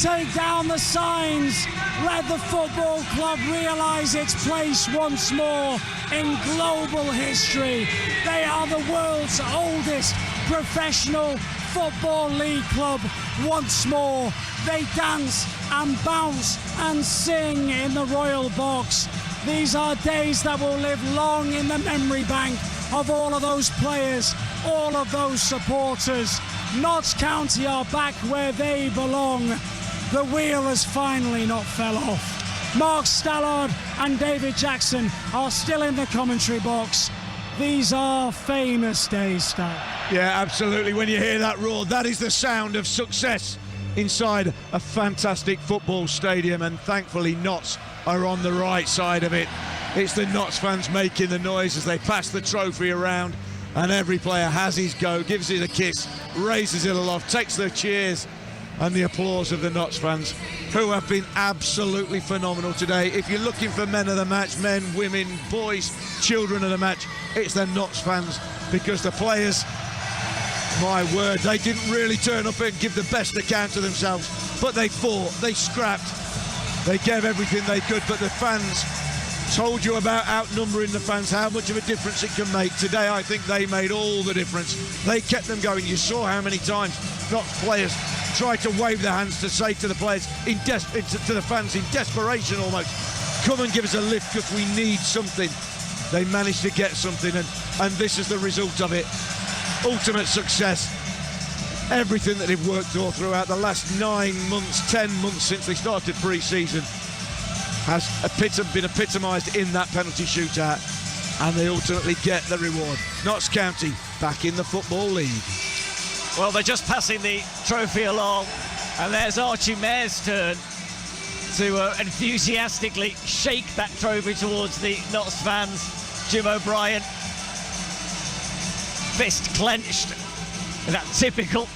Take down the signs. Let the football club realise its place once more in global history. They are the world's oldest professional football league club once more. They dance and bounce and sing in the royal box. These are days that will live long in the memory bank of all of those players, all of those supporters. Notts County are back where they belong. The wheel has finally not fell off. Mark Stallard and David Jackson are still in the commentary box. These are famous days, Stan. Yeah, absolutely. When you hear that roar, that is the sound of success inside a fantastic football stadium, and thankfully Notts are on the right side of it. It's the Notts fans making the noise as they pass the trophy around, and every player has his go, gives it a kiss, raises it aloft, takes the cheers and the applause of the Notts fans, who have been absolutely phenomenal today. If you're looking for men of the match, men, women, boys, children of the match, it's the Notts fans, because the players, my word, they didn't really turn up and give the best account of themselves, but they fought, they scrapped, they gave everything they could. But the fans told you about outnumbering the fans, how much of a difference it can make. Today I think they made all the difference. They kept them going. You saw how many times Notts players tried to wave their hands to say to the players, to the fans in desperation almost, come and give us a lift because we need something. They managed to get something, and this is the result of it. Ultimate success. Everything that they've worked all throughout the last 9 months, 10 months since they started pre-season has been epitomised in that penalty shootout, and they ultimately get the reward. Notts County back in the Football League. Well, they're just passing the trophy along, and there's Archie Mair's turn to enthusiastically shake that trophy towards the Notts fans. Jim O'Brien, fist clenched in that typical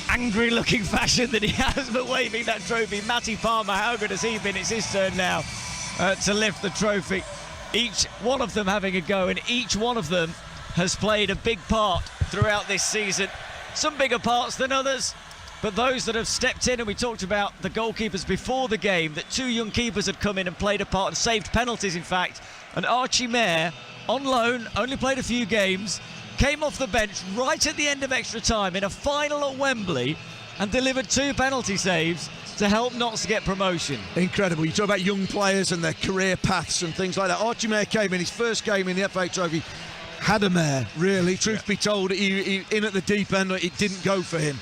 angry-looking fashion that he has, but waving that trophy. Matty Palmer, how good has he been? It's his turn now to lift the trophy. Each one of them having a go, and each one of them has played a big part throughout this season. Some bigger parts than others, but those that have stepped in, and we talked about the goalkeepers before the game, that 2 young keepers had come in and played a part and saved penalties, in fact. And Archie Mair, on loan, only played a few games, came off the bench right at the end of extra time in a final at Wembley and delivered 2 penalty saves to help Notts get promotion. Incredible. You talk about young players and their career paths and things like that. Archie Mair came in his first game in the FA Trophy, had a mare, really. Truth be told, he in at the deep end, it didn't go for him.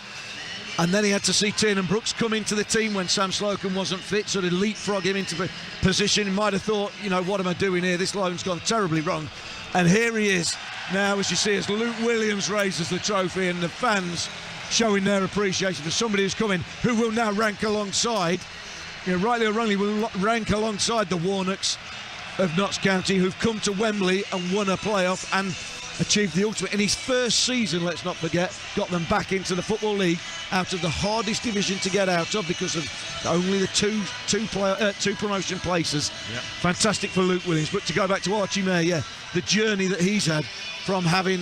And then he had to see Tiernan Brooks come into the team when Sam Slocum wasn't fit, sort of leapfrog him into position. He might have thought, you know, what am I doing here? This loan's gone terribly wrong. And here he is now, as you see, as Luke Williams raises the trophy, and the fans showing their appreciation for somebody who's coming, who will now rank alongside, you know, rightly or wrongly, will rank alongside the Warnocks of Notts County, who've come to Wembley and won a playoff and achieved the ultimate in his first season. Let's not forget, got them back into the Football League out of the hardest division to get out of because of only the two promotion places. Yep. Fantastic for Luke Williams. But to go back to Archie Mair, yeah, the journey that he's had from having,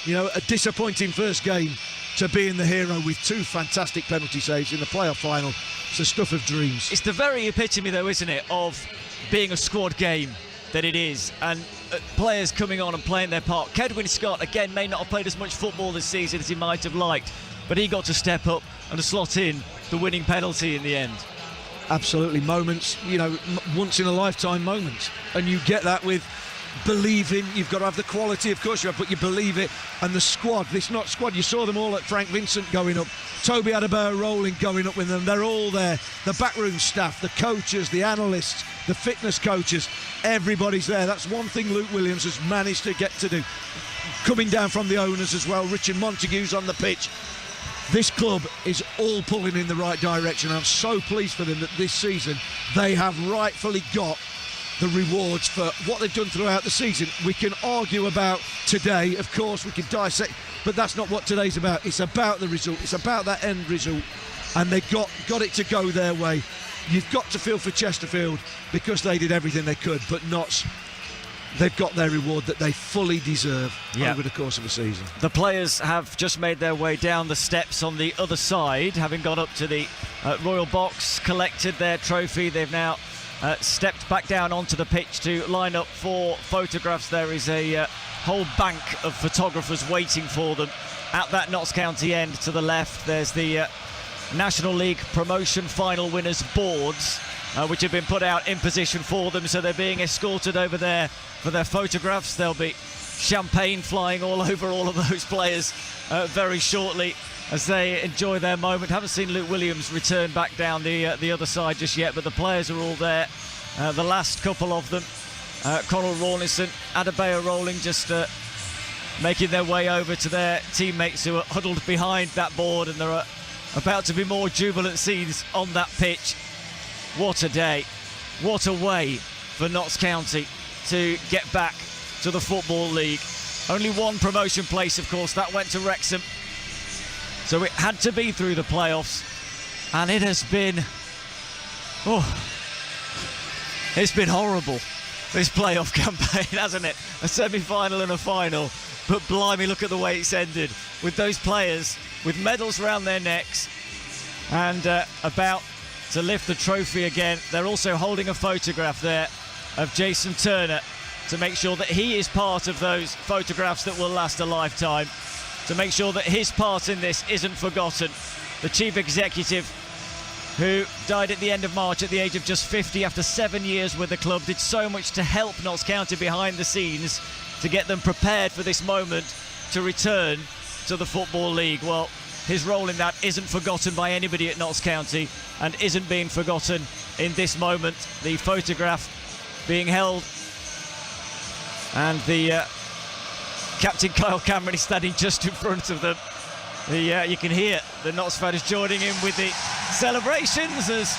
you know, a disappointing first game to being the hero with 2 fantastic penalty saves in the playoff final. It's the stuff of dreams. It's the very epitome, though, isn't it, of being a squad game that it is. And players coming on and playing their part. Kedwin Scott, again, may not have played as much football this season as he might have liked, but he got to step up and to slot in the winning penalty in the end. Absolutely, moments, once in a lifetime moments, and you get that with believing. You've got to have the quality, of course you have, but you believe it. And the squad, this not squad, you saw them all at Frank Vincent going up, Toby Adebayo-Rowling going up with them. They're all there, the backroom staff, the coaches, the analysts, the fitness coaches, everybody's there. That's one thing Luke Williams has managed to get to do, coming down from the owners as well. Richard Montague's on the pitch. This club is all pulling in the right direction. I'm so pleased for them that this season they have rightfully got the rewards for what they've done throughout the season. We can argue about today, of course, we can dissect, but that's not what today's about. It's about the result. It's about that end result, and they got it to go their way. You've got to feel for Chesterfield because they did everything they could, but Notts, they've got their reward that they fully deserve over the course of a season. The players have just made their way down the steps on the other side, having got up to the Royal Box, collected their trophy. They've now stepped back down onto the pitch to line up for photographs. There is a whole bank of photographers waiting for them at that Notts County end. To the left, there's the National League Promotion Final Winners boards, which have been put out in position for them, so they're being escorted over there for their photographs. There'll be champagne flying all over all of those players very shortly as they enjoy their moment. Haven't seen Luke Williams return back down the other side just yet, but the players are all there. The last couple of them, Conor Rawlinson, Adebayo-Rowling, just making their way over to their teammates who are huddled behind that board, and there are about to be more jubilant scenes on that pitch. What a day, what a way for Notts County to get back to the Football League. Only one promotion place, of course, that went to Wrexham, so it had to be through the playoffs, and it has been, it's been horrible, this playoff campaign, hasn't it? A semi-final and a final, but blimey, look at the way it's ended, with those players with medals around their necks and about to lift the trophy again. They're also holding a photograph there of Jason Turner to make sure that he is part of those photographs that will last a lifetime, to make sure that his part in this isn't forgotten. The chief executive, who died at the end of March at the age of just 50 after 7 years with the club, did so much to help Notts County behind the scenes to get them prepared for this moment to return to the Football League. Well, his role in that isn't forgotten by anybody at Notts County and isn't being forgotten in this moment. The photograph being held, and the captain Kyle Cameron is standing just in front of them. You can hear the Notts fans joining in with the celebrations as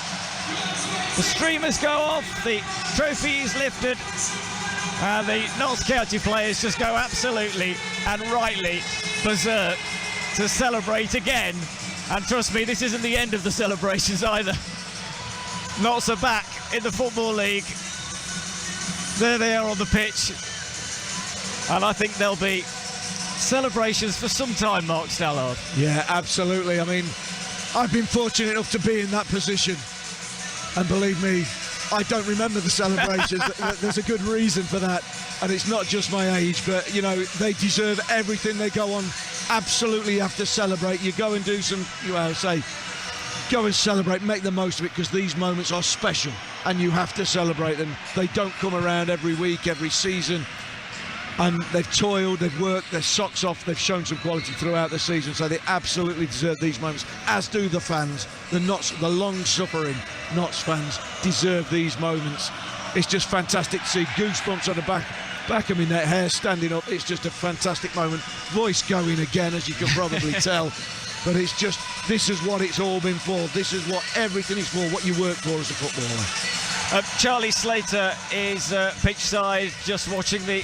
the streamers go off, the trophy is lifted, and the Notts County players just go absolutely and rightly berserk to celebrate again. And trust me, this isn't the end of the celebrations either. Notts are back in the Football League. There they are on the pitch, and I think there'll be celebrations for some time, Mark Stallard. Yeah, absolutely. I mean, I've been fortunate enough to be in that position, and believe me, I don't remember the celebrations. There's a good reason for that, and it's not just my age, but they deserve everything. They go on, absolutely have to celebrate. You go and do some, go and celebrate, make the most of it, because these moments are special and you have to celebrate them. They don't come around every week, every season, and they've toiled, they've worked their socks off, they've shown some quality throughout the season, so they absolutely deserve these moments, as do the fans. The long-suffering Notts fans deserve these moments. It's just fantastic to see. Goosebumps on the back of my neck, hair standing up. It's just a fantastic moment. Voice going again, as you can probably tell. But it's just, this is what it's all been for. This is what everything is for, what you work for as a footballer. Charlie Slater is pitch side, just watching the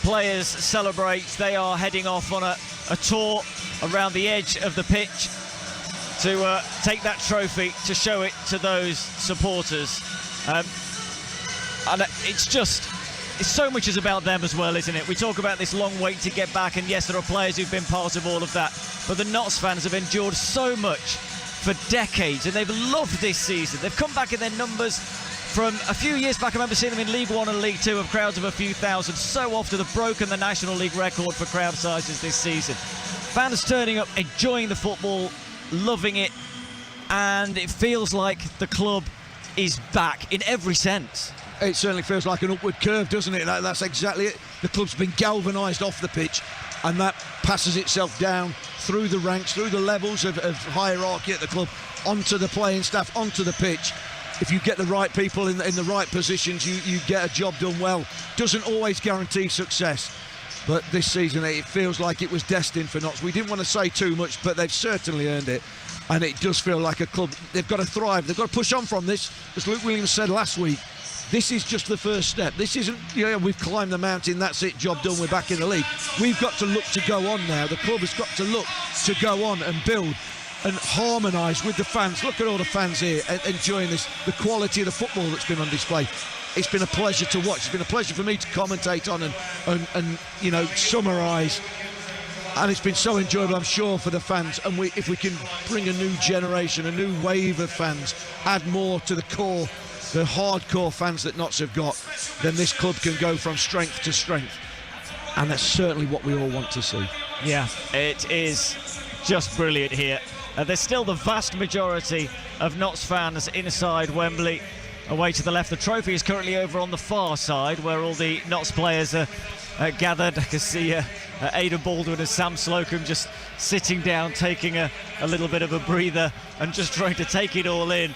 players celebrate. They are heading off on a tour around the edge of the pitch to take that trophy, to show it to those supporters. And it's so much is about them as well, isn't it? We talk about this long wait to get back, and yes, there are players who've been part of all of that, but the Notts fans have endured so much for decades, and they've loved this season. They've come back in their numbers from a few years back, I remember seeing them in League One and League Two of crowds of a few thousand. So often have broken the National League record for crowd sizes this season. Fans turning up, enjoying the football, loving it, and it feels like the club is back in every sense. It certainly feels like an upward curve, doesn't it? That's exactly it. The club's been galvanised off the pitch, and that passes itself down through the ranks, through the levels of hierarchy at the club, onto the playing staff, onto the pitch. If you get the right people in the right positions, you get a job done well. Doesn't always guarantee success, but this season it feels like it was destined for Notts. We didn't want to say too much, but they've certainly earned it, and it does feel like a club. They've got to thrive. They've got to push on from this. As Luke Williams said last week, this is just the first step. This isn't, we've climbed the mountain, that's it, job done, we're back in the league. We've got to look to go on now. The club has got to look to go on and build and harmonise with the fans. Look at all the fans here enjoying this, the quality of the football that's been on display. It's been a pleasure to watch. It's been a pleasure for me to commentate on and summarise. And it's been so enjoyable, I'm sure, for the fans. And if we can bring a new generation, a new wave of fans, add more to the core, the hardcore fans that Notts have got, then this club can go from strength to strength. And that's certainly what we all want to see. Yeah, it is just brilliant here. There's still the vast majority of Notts fans inside Wembley. Away to the left, the trophy is currently over on the far side where all the Notts players are gathered. I can see Aidan Baldwin and Sam Slocum just sitting down, taking a little bit of a breather and just trying to take it all in.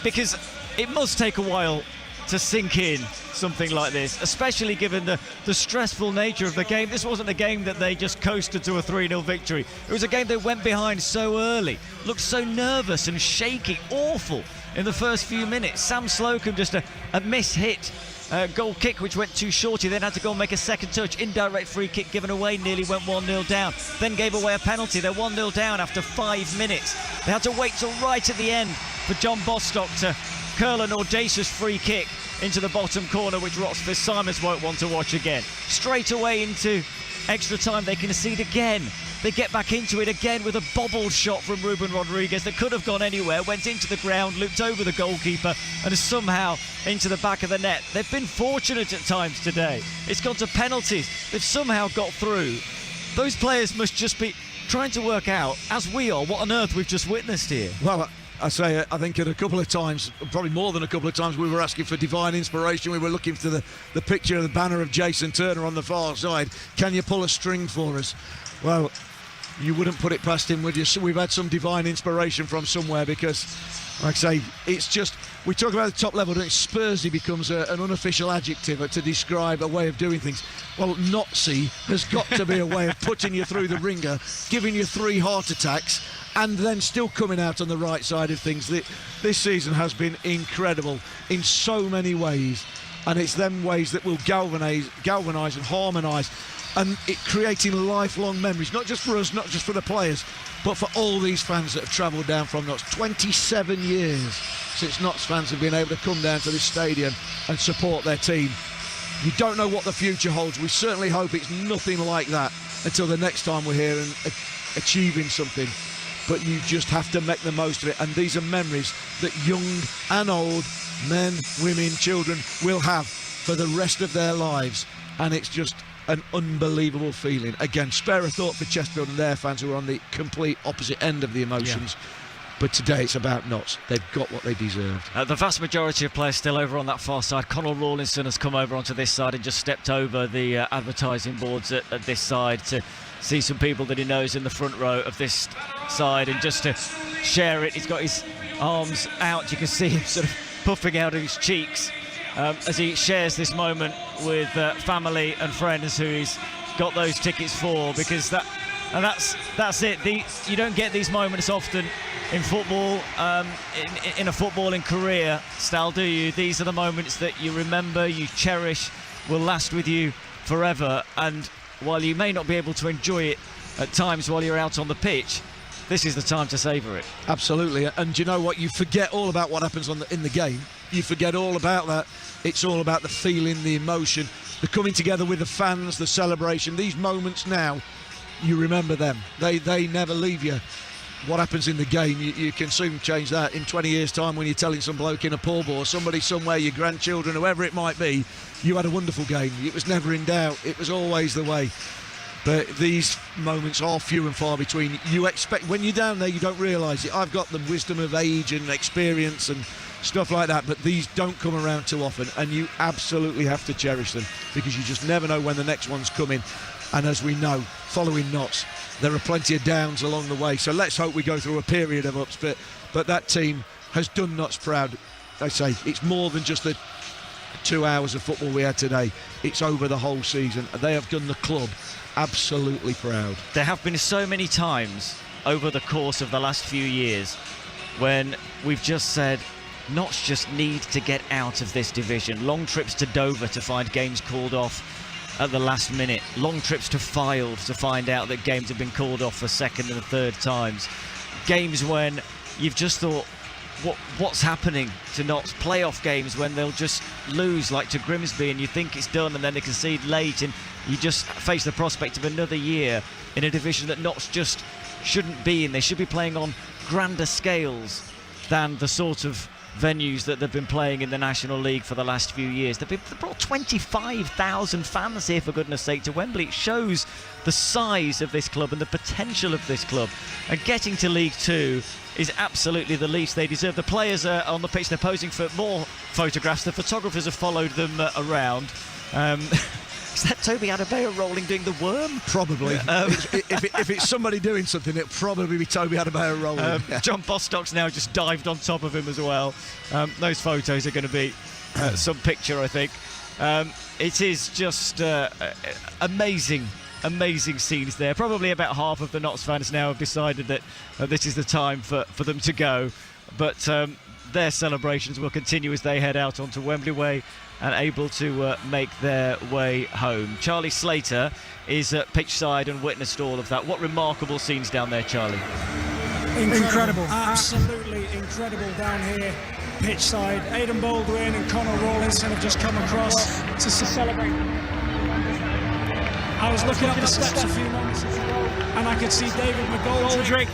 Because it must take a while to sink in something like this, especially given the stressful nature of the game. This wasn't a game that they just coasted to a 3-0 victory. It was a game they went behind so early, looked so nervous and shaky, awful in the first few minutes. Sam Slocum just a miss-hit goal kick which went too short. He then had to go and make a second touch. Indirect free kick given away, nearly went 1-0 down. Then gave away a penalty. They're 1-0 down after 5 minutes. They had to wait till right at the end for John Bostock to curl an audacious free kick into the bottom corner, which Rotsford Simons won't want to watch again. Straight away into extra time, they concede again. They get back into it again with a bobbled shot from Ruben Rodriguez that could have gone anywhere, went into the ground, looped over the goalkeeper and is somehow into the back of the net. They've been fortunate at times today. It's gone to penalties. They've somehow got through. Those players must just be trying to work out, as we are, what on earth we've just witnessed here. Well, I think at a couple of times, probably more than a couple of times, we were asking for divine inspiration. We were looking for the picture of the banner of Jason Turner on the far side. Can you pull a string for us? Well, you wouldn't put it past him, would you? So we've had some divine inspiration from somewhere, because, like I say, it's just, we talk about the top level, and Spursy becomes an unofficial adjective to describe a way of doing things. Well, Notsy has got to be a way of putting you through the ringer, giving you 3 heart attacks, and then still coming out on the right side of things. This season has been incredible in so many ways, and it's them ways that will galvanise and harmonise, and it creating lifelong memories, not just for us, not just for the players, but for all these fans that have travelled down from Notts. 27 years since Notts fans have been able to come down to this stadium and support their team. You don't know what the future holds. We certainly hope it's nothing like that until the next time we're here and achieving something. But you just have to make the most of it. And these are memories that young and old, men, women, children will have for the rest of their lives. And it's just an unbelievable feeling. Again, spare a thought for Chesterfield and their fans who are on the complete opposite end of the emotions. Yeah. But today it's about Notts. They've got what they deserved. The vast majority of players still over on that far side. Connell Rawlinson has come over onto this side and just stepped over the advertising boards at this side to see some people that he knows in the front row of this side and just to share it. He's got his arms out. You can see him sort of puffing out of his cheeks as he shares this moment with family and friends who he's got those tickets for, because that's it. You don't get these moments often in football, in a footballing career, Stal, do you? These are the moments that you remember, you cherish, will last with you forever. And while you may not be able to enjoy it at times while you're out on the pitch, this is the time to savour it. Absolutely. And you know what? You forget all about what happens in the game. You forget all about that. It's all about the feeling, the emotion, the coming together with the fans, the celebration. These moments now, you remember them. They never leave you. what happens in the game, you can soon change that. In 20 years' time, when you're telling some bloke in a pub or somebody somewhere, your grandchildren, whoever it might be, you had a wonderful game. It was never in doubt. It was always the way. But these moments are few and far between. You expect, when you're down there, you don't realise it. I've got the wisdom of age and experience and stuff like that, but these don't come around too often, and you absolutely have to cherish them, because you just never know when the next one's coming. And as we know, following Notts, there are plenty of downs along the way. So let's hope we go through a period of ups. But that team has done Notts proud. I say it's more than just the 2 hours of football we had today. It's over the whole season. They have done the club absolutely proud. There have been so many times over the course of the last few years when we've just said, Notts just need to get out of this division. Long trips to Dover to find games called off at the last minute. Long trips to Fylde to find out that games have been called off for second and third times. Games when you've just thought, what's happening to Notts? Playoff games when they'll just lose, like to Grimsby, and you think it's done, and then they concede late, and you just face the prospect of another year in a division that Notts just shouldn't be in. They should be playing on grander scales than the sort of venues that they've been playing in the National League for the last few years. They've brought 25,000 fans here, for goodness sake, to Wembley. It shows the size of this club and the potential of this club. And getting to League Two is absolutely the least they deserve. The players are on the pitch, they're posing for more photographs. The photographers have followed them around. Is that Toby Adebayo rolling doing the worm? Probably. If it's somebody doing something, it'll probably be Toby Adebayo rolling. John Bostock's now just dived on top of him as well. Those photos are going to be some picture, I think. It is just amazing scenes there. Probably about half of the Notts fans now have decided that this is the time for them to go. But their celebrations will continue as they head out onto Wembley Way and able to make their way home. Charlie Slater is at pitchside and witnessed all of that. What remarkable scenes down there, Charlie. Incredible. Absolutely incredible down here, pitchside. Aidan Baldwin and Conor Rawlinson have just come across to celebrate. I was looking up the steps a few moments ago and I could see David McGoldrick,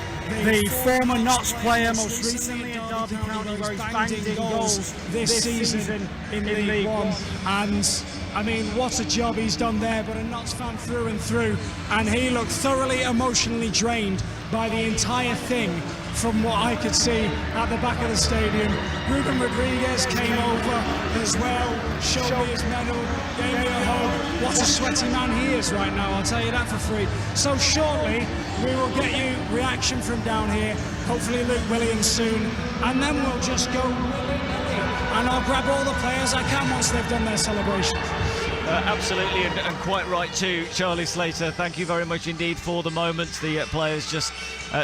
the former Notts player, most recently at Derby County, where he's banged in goals this season in League One. And I mean, what a job he's done there, but a Notts fan through and through. And he looked thoroughly emotionally drained by the entire thing from what I could see at the back of the stadium. Ruben Rodriguez came over as well, showed me his medal, gave me a hug. What a sweaty man he is right now, I'll tell you that for free. So shortly, we will get you reaction from down here, hopefully Luke Williams soon, and then we'll just go willy-nilly. And I'll grab all the players I can once they've done their celebrations. Absolutely, and quite right too, Charlie Slater. Thank you very much indeed for the moment. The players just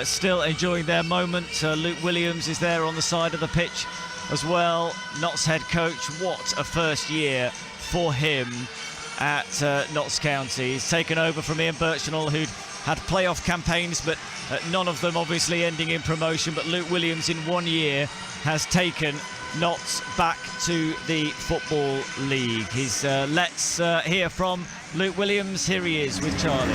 still enjoying their moment. Luke Williams is there on the side of the pitch as well. Notts head coach, what a first year for him at Notts County. He's taken over from Ian Birchnell, who'd had playoff campaigns, but none of them obviously ending in promotion. But Luke Williams in 1 year has taken Notts back to the Football League. Let's hear from Luke Williams. Here he is with Charlie.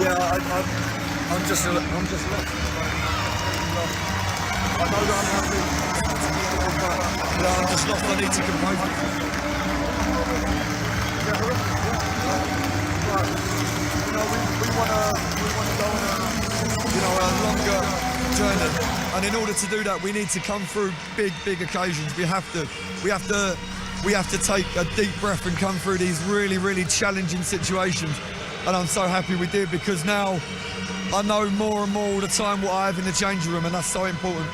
Yeah, I'm just lost. I know that I'm happy, but I'm just lost. I need to compose myself. We want to go on a longer journey, and in order to do that, we need to come through big occasions. We have to take a deep breath and come through these really challenging situations. And I'm so happy we did, because now I know more and more all the time what I have in the changing room, and that's so important.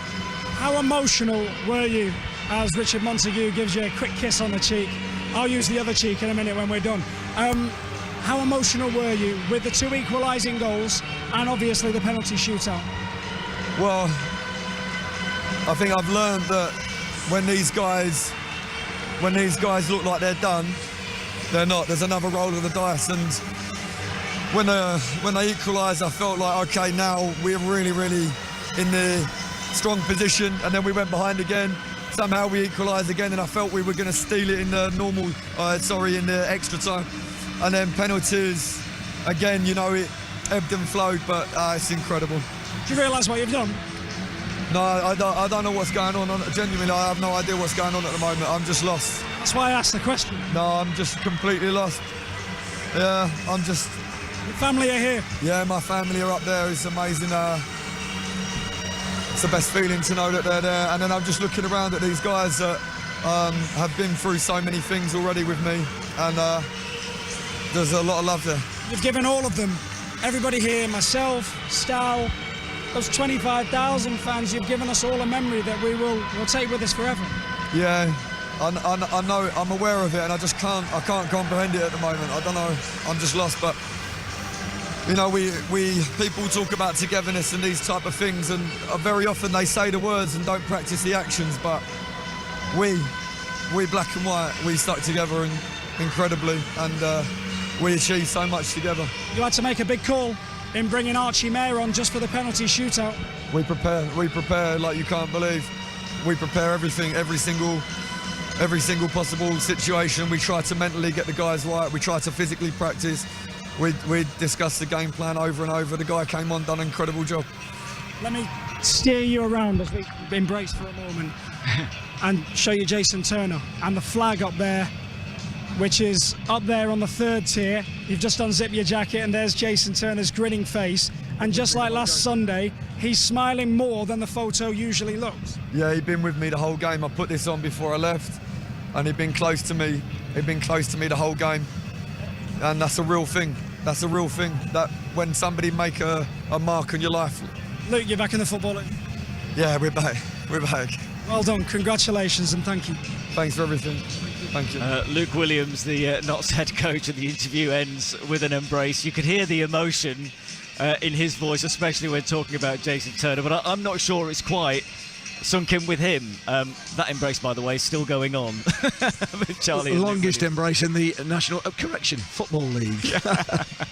How emotional were you as Richard Montague gives you a quick kiss on the cheek? I'll use the other cheek in a minute when we're done. How emotional were you with the two equalising goals and obviously the penalty shootout? Well, I think I've learned that when these guys look like they're done, they're not. There's another roll of the dice, and when they equalised, I felt like, okay, now we're really in the strong position, and then we went behind again. Somehow we equalised again, and I felt we were going to steal it in the in the extra time. and then penalties. Again, you know, it ebbed and flowed, but it's incredible. Do you realise what you've done? No, I don't know what's going on. Genuinely, I have no idea what's going on at the moment. I'm just lost. That's why I asked the question. No, I'm just completely lost. Yeah, I'm just... Your family are here? Yeah, my family are up there. It's amazing. It's the best feeling to know that they're there. And then I'm just looking around at these guys that have been through so many things already with me. And there's a lot of love there. You've given all of them, everybody here, myself, Stal, those 25,000 fans, you've given us all a memory that we'll take with us forever. Yeah, I know, I'm aware of it, and I can't comprehend it at the moment. I don't know, I'm just lost. But you know, we people talk about togetherness and these type of things, and very often they say the words and don't practice the actions. But we black and white, we stuck together incredibly, and we achieved so much together. You had to make a big call in bringing Archie Mayer on just for the penalty shootout. We prepare like you can't believe. We prepare everything, every single possible situation. We try to mentally get the guys right. We try to physically practice. We discussed the game plan over and over. The guy came on, done an incredible job. Let me steer you around as we embrace for a moment and show you Jason Turner and the flag up there, which is up there on the third tier. You've just unzipped your jacket and there's Jason Turner's grinning face. And just like last Sunday, he's smiling more than the photo usually looks. Yeah, he'd been with me the whole game. I put this on before I left, and he'd been close to me. He'd been close to me the whole game. And that's a real thing. That's a real thing, that when somebody make a mark on your life. Luke, you're back in the football league. Yeah, we're back. We're back. Well done, congratulations and thank you. Thanks for everything. Thank you. Luke Williams, the Notts head coach, and the interview ends with an embrace. You could hear the emotion in his voice, especially when talking about Jason Turner, but I'm not sure it's quite sunk in with him. That embrace, by the way, is still going on. With Charlie. The longest embrace in the National Football League.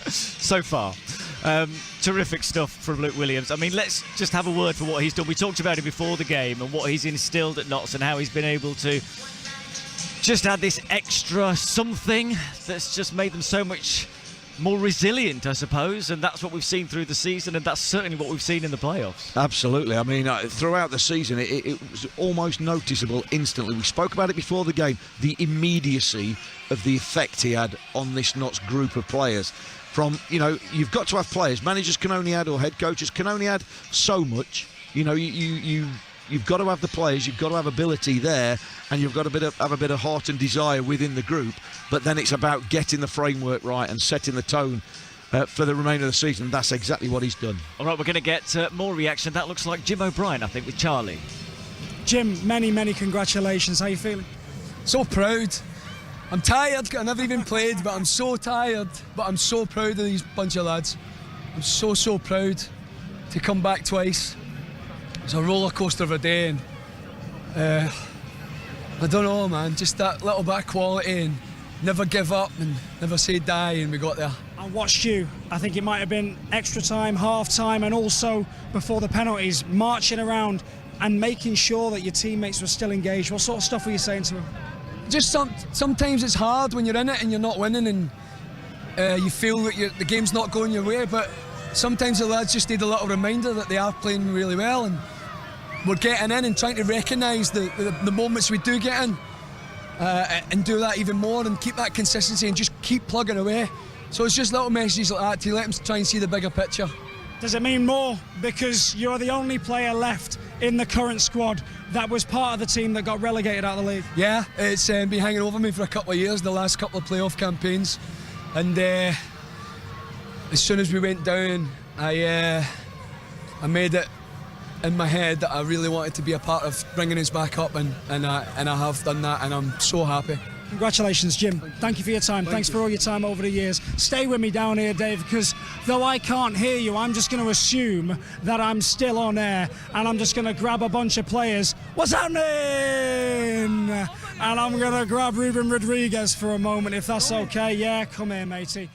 So far. Terrific stuff from Luke Williams. I mean, let's just have a word for what he's done. We talked about him before the game and what he's instilled at Notts and how he's been able to just add this extra something that's just made them so much more resilient, I suppose, and that's what we've seen through the season, and that's certainly what we've seen in the playoffs. Absolutely. I mean, throughout the season, it was almost noticeable instantly. We spoke about it before the game, the immediacy of the effect he had on this Notts group of players. From, you know, you've got to have players. Managers can only add, or head coaches can only add so much. You know, you've got to have the players, you've got to have ability there, and you've got to have a bit of heart and desire within the group. But then it's about getting the framework right and setting the tone for the remainder of the season. That's exactly what he's done. All right, we're going to get more reaction. That looks like Jim O'Brien, I think, with Charlie. Jim, many congratulations. How are you feeling? So proud. I'm tired. I never even played, but I'm so tired. But I'm so proud of these bunch of lads. I'm so proud to come back twice. It's a roller coaster of a day, and I don't know, man. Just that little bit of quality and never give up and never say die, and we got there. I watched you. I think it might have been extra time, half time, and also before the penalties, marching around and making sure that your teammates were still engaged. What sort of stuff were you saying to them? Just sometimes it's hard when you're in it and you're not winning, and you feel that the game's not going your way, but sometimes the lads just need a little reminder that they are playing really well, and we're getting in and trying to recognise the moments we do get in, and do that even more and keep that consistency and just keep plugging away. So it's just little messages like that to let them try and see the bigger picture. Does it mean more because you're the only player left in the current squad that was part of the team that got relegated out of the league? Yeah, it's been hanging over me for a couple of years, the last couple of playoff campaigns, and as soon as we went down, I made it in my head that I really wanted to be a part of bringing us back up, and I have done that, and I'm so happy. Congratulations, Jim. Thank you for your time. Thanks for all your time over the years. Stay with me down here, Dave, because though I can't hear you, I'm just going to assume that I'm still on air, and I'm just going to grab a bunch of players. What's happening? And I'm going to grab Ruben Rodriguez for a moment, if that's okay. Yeah, come here, matey.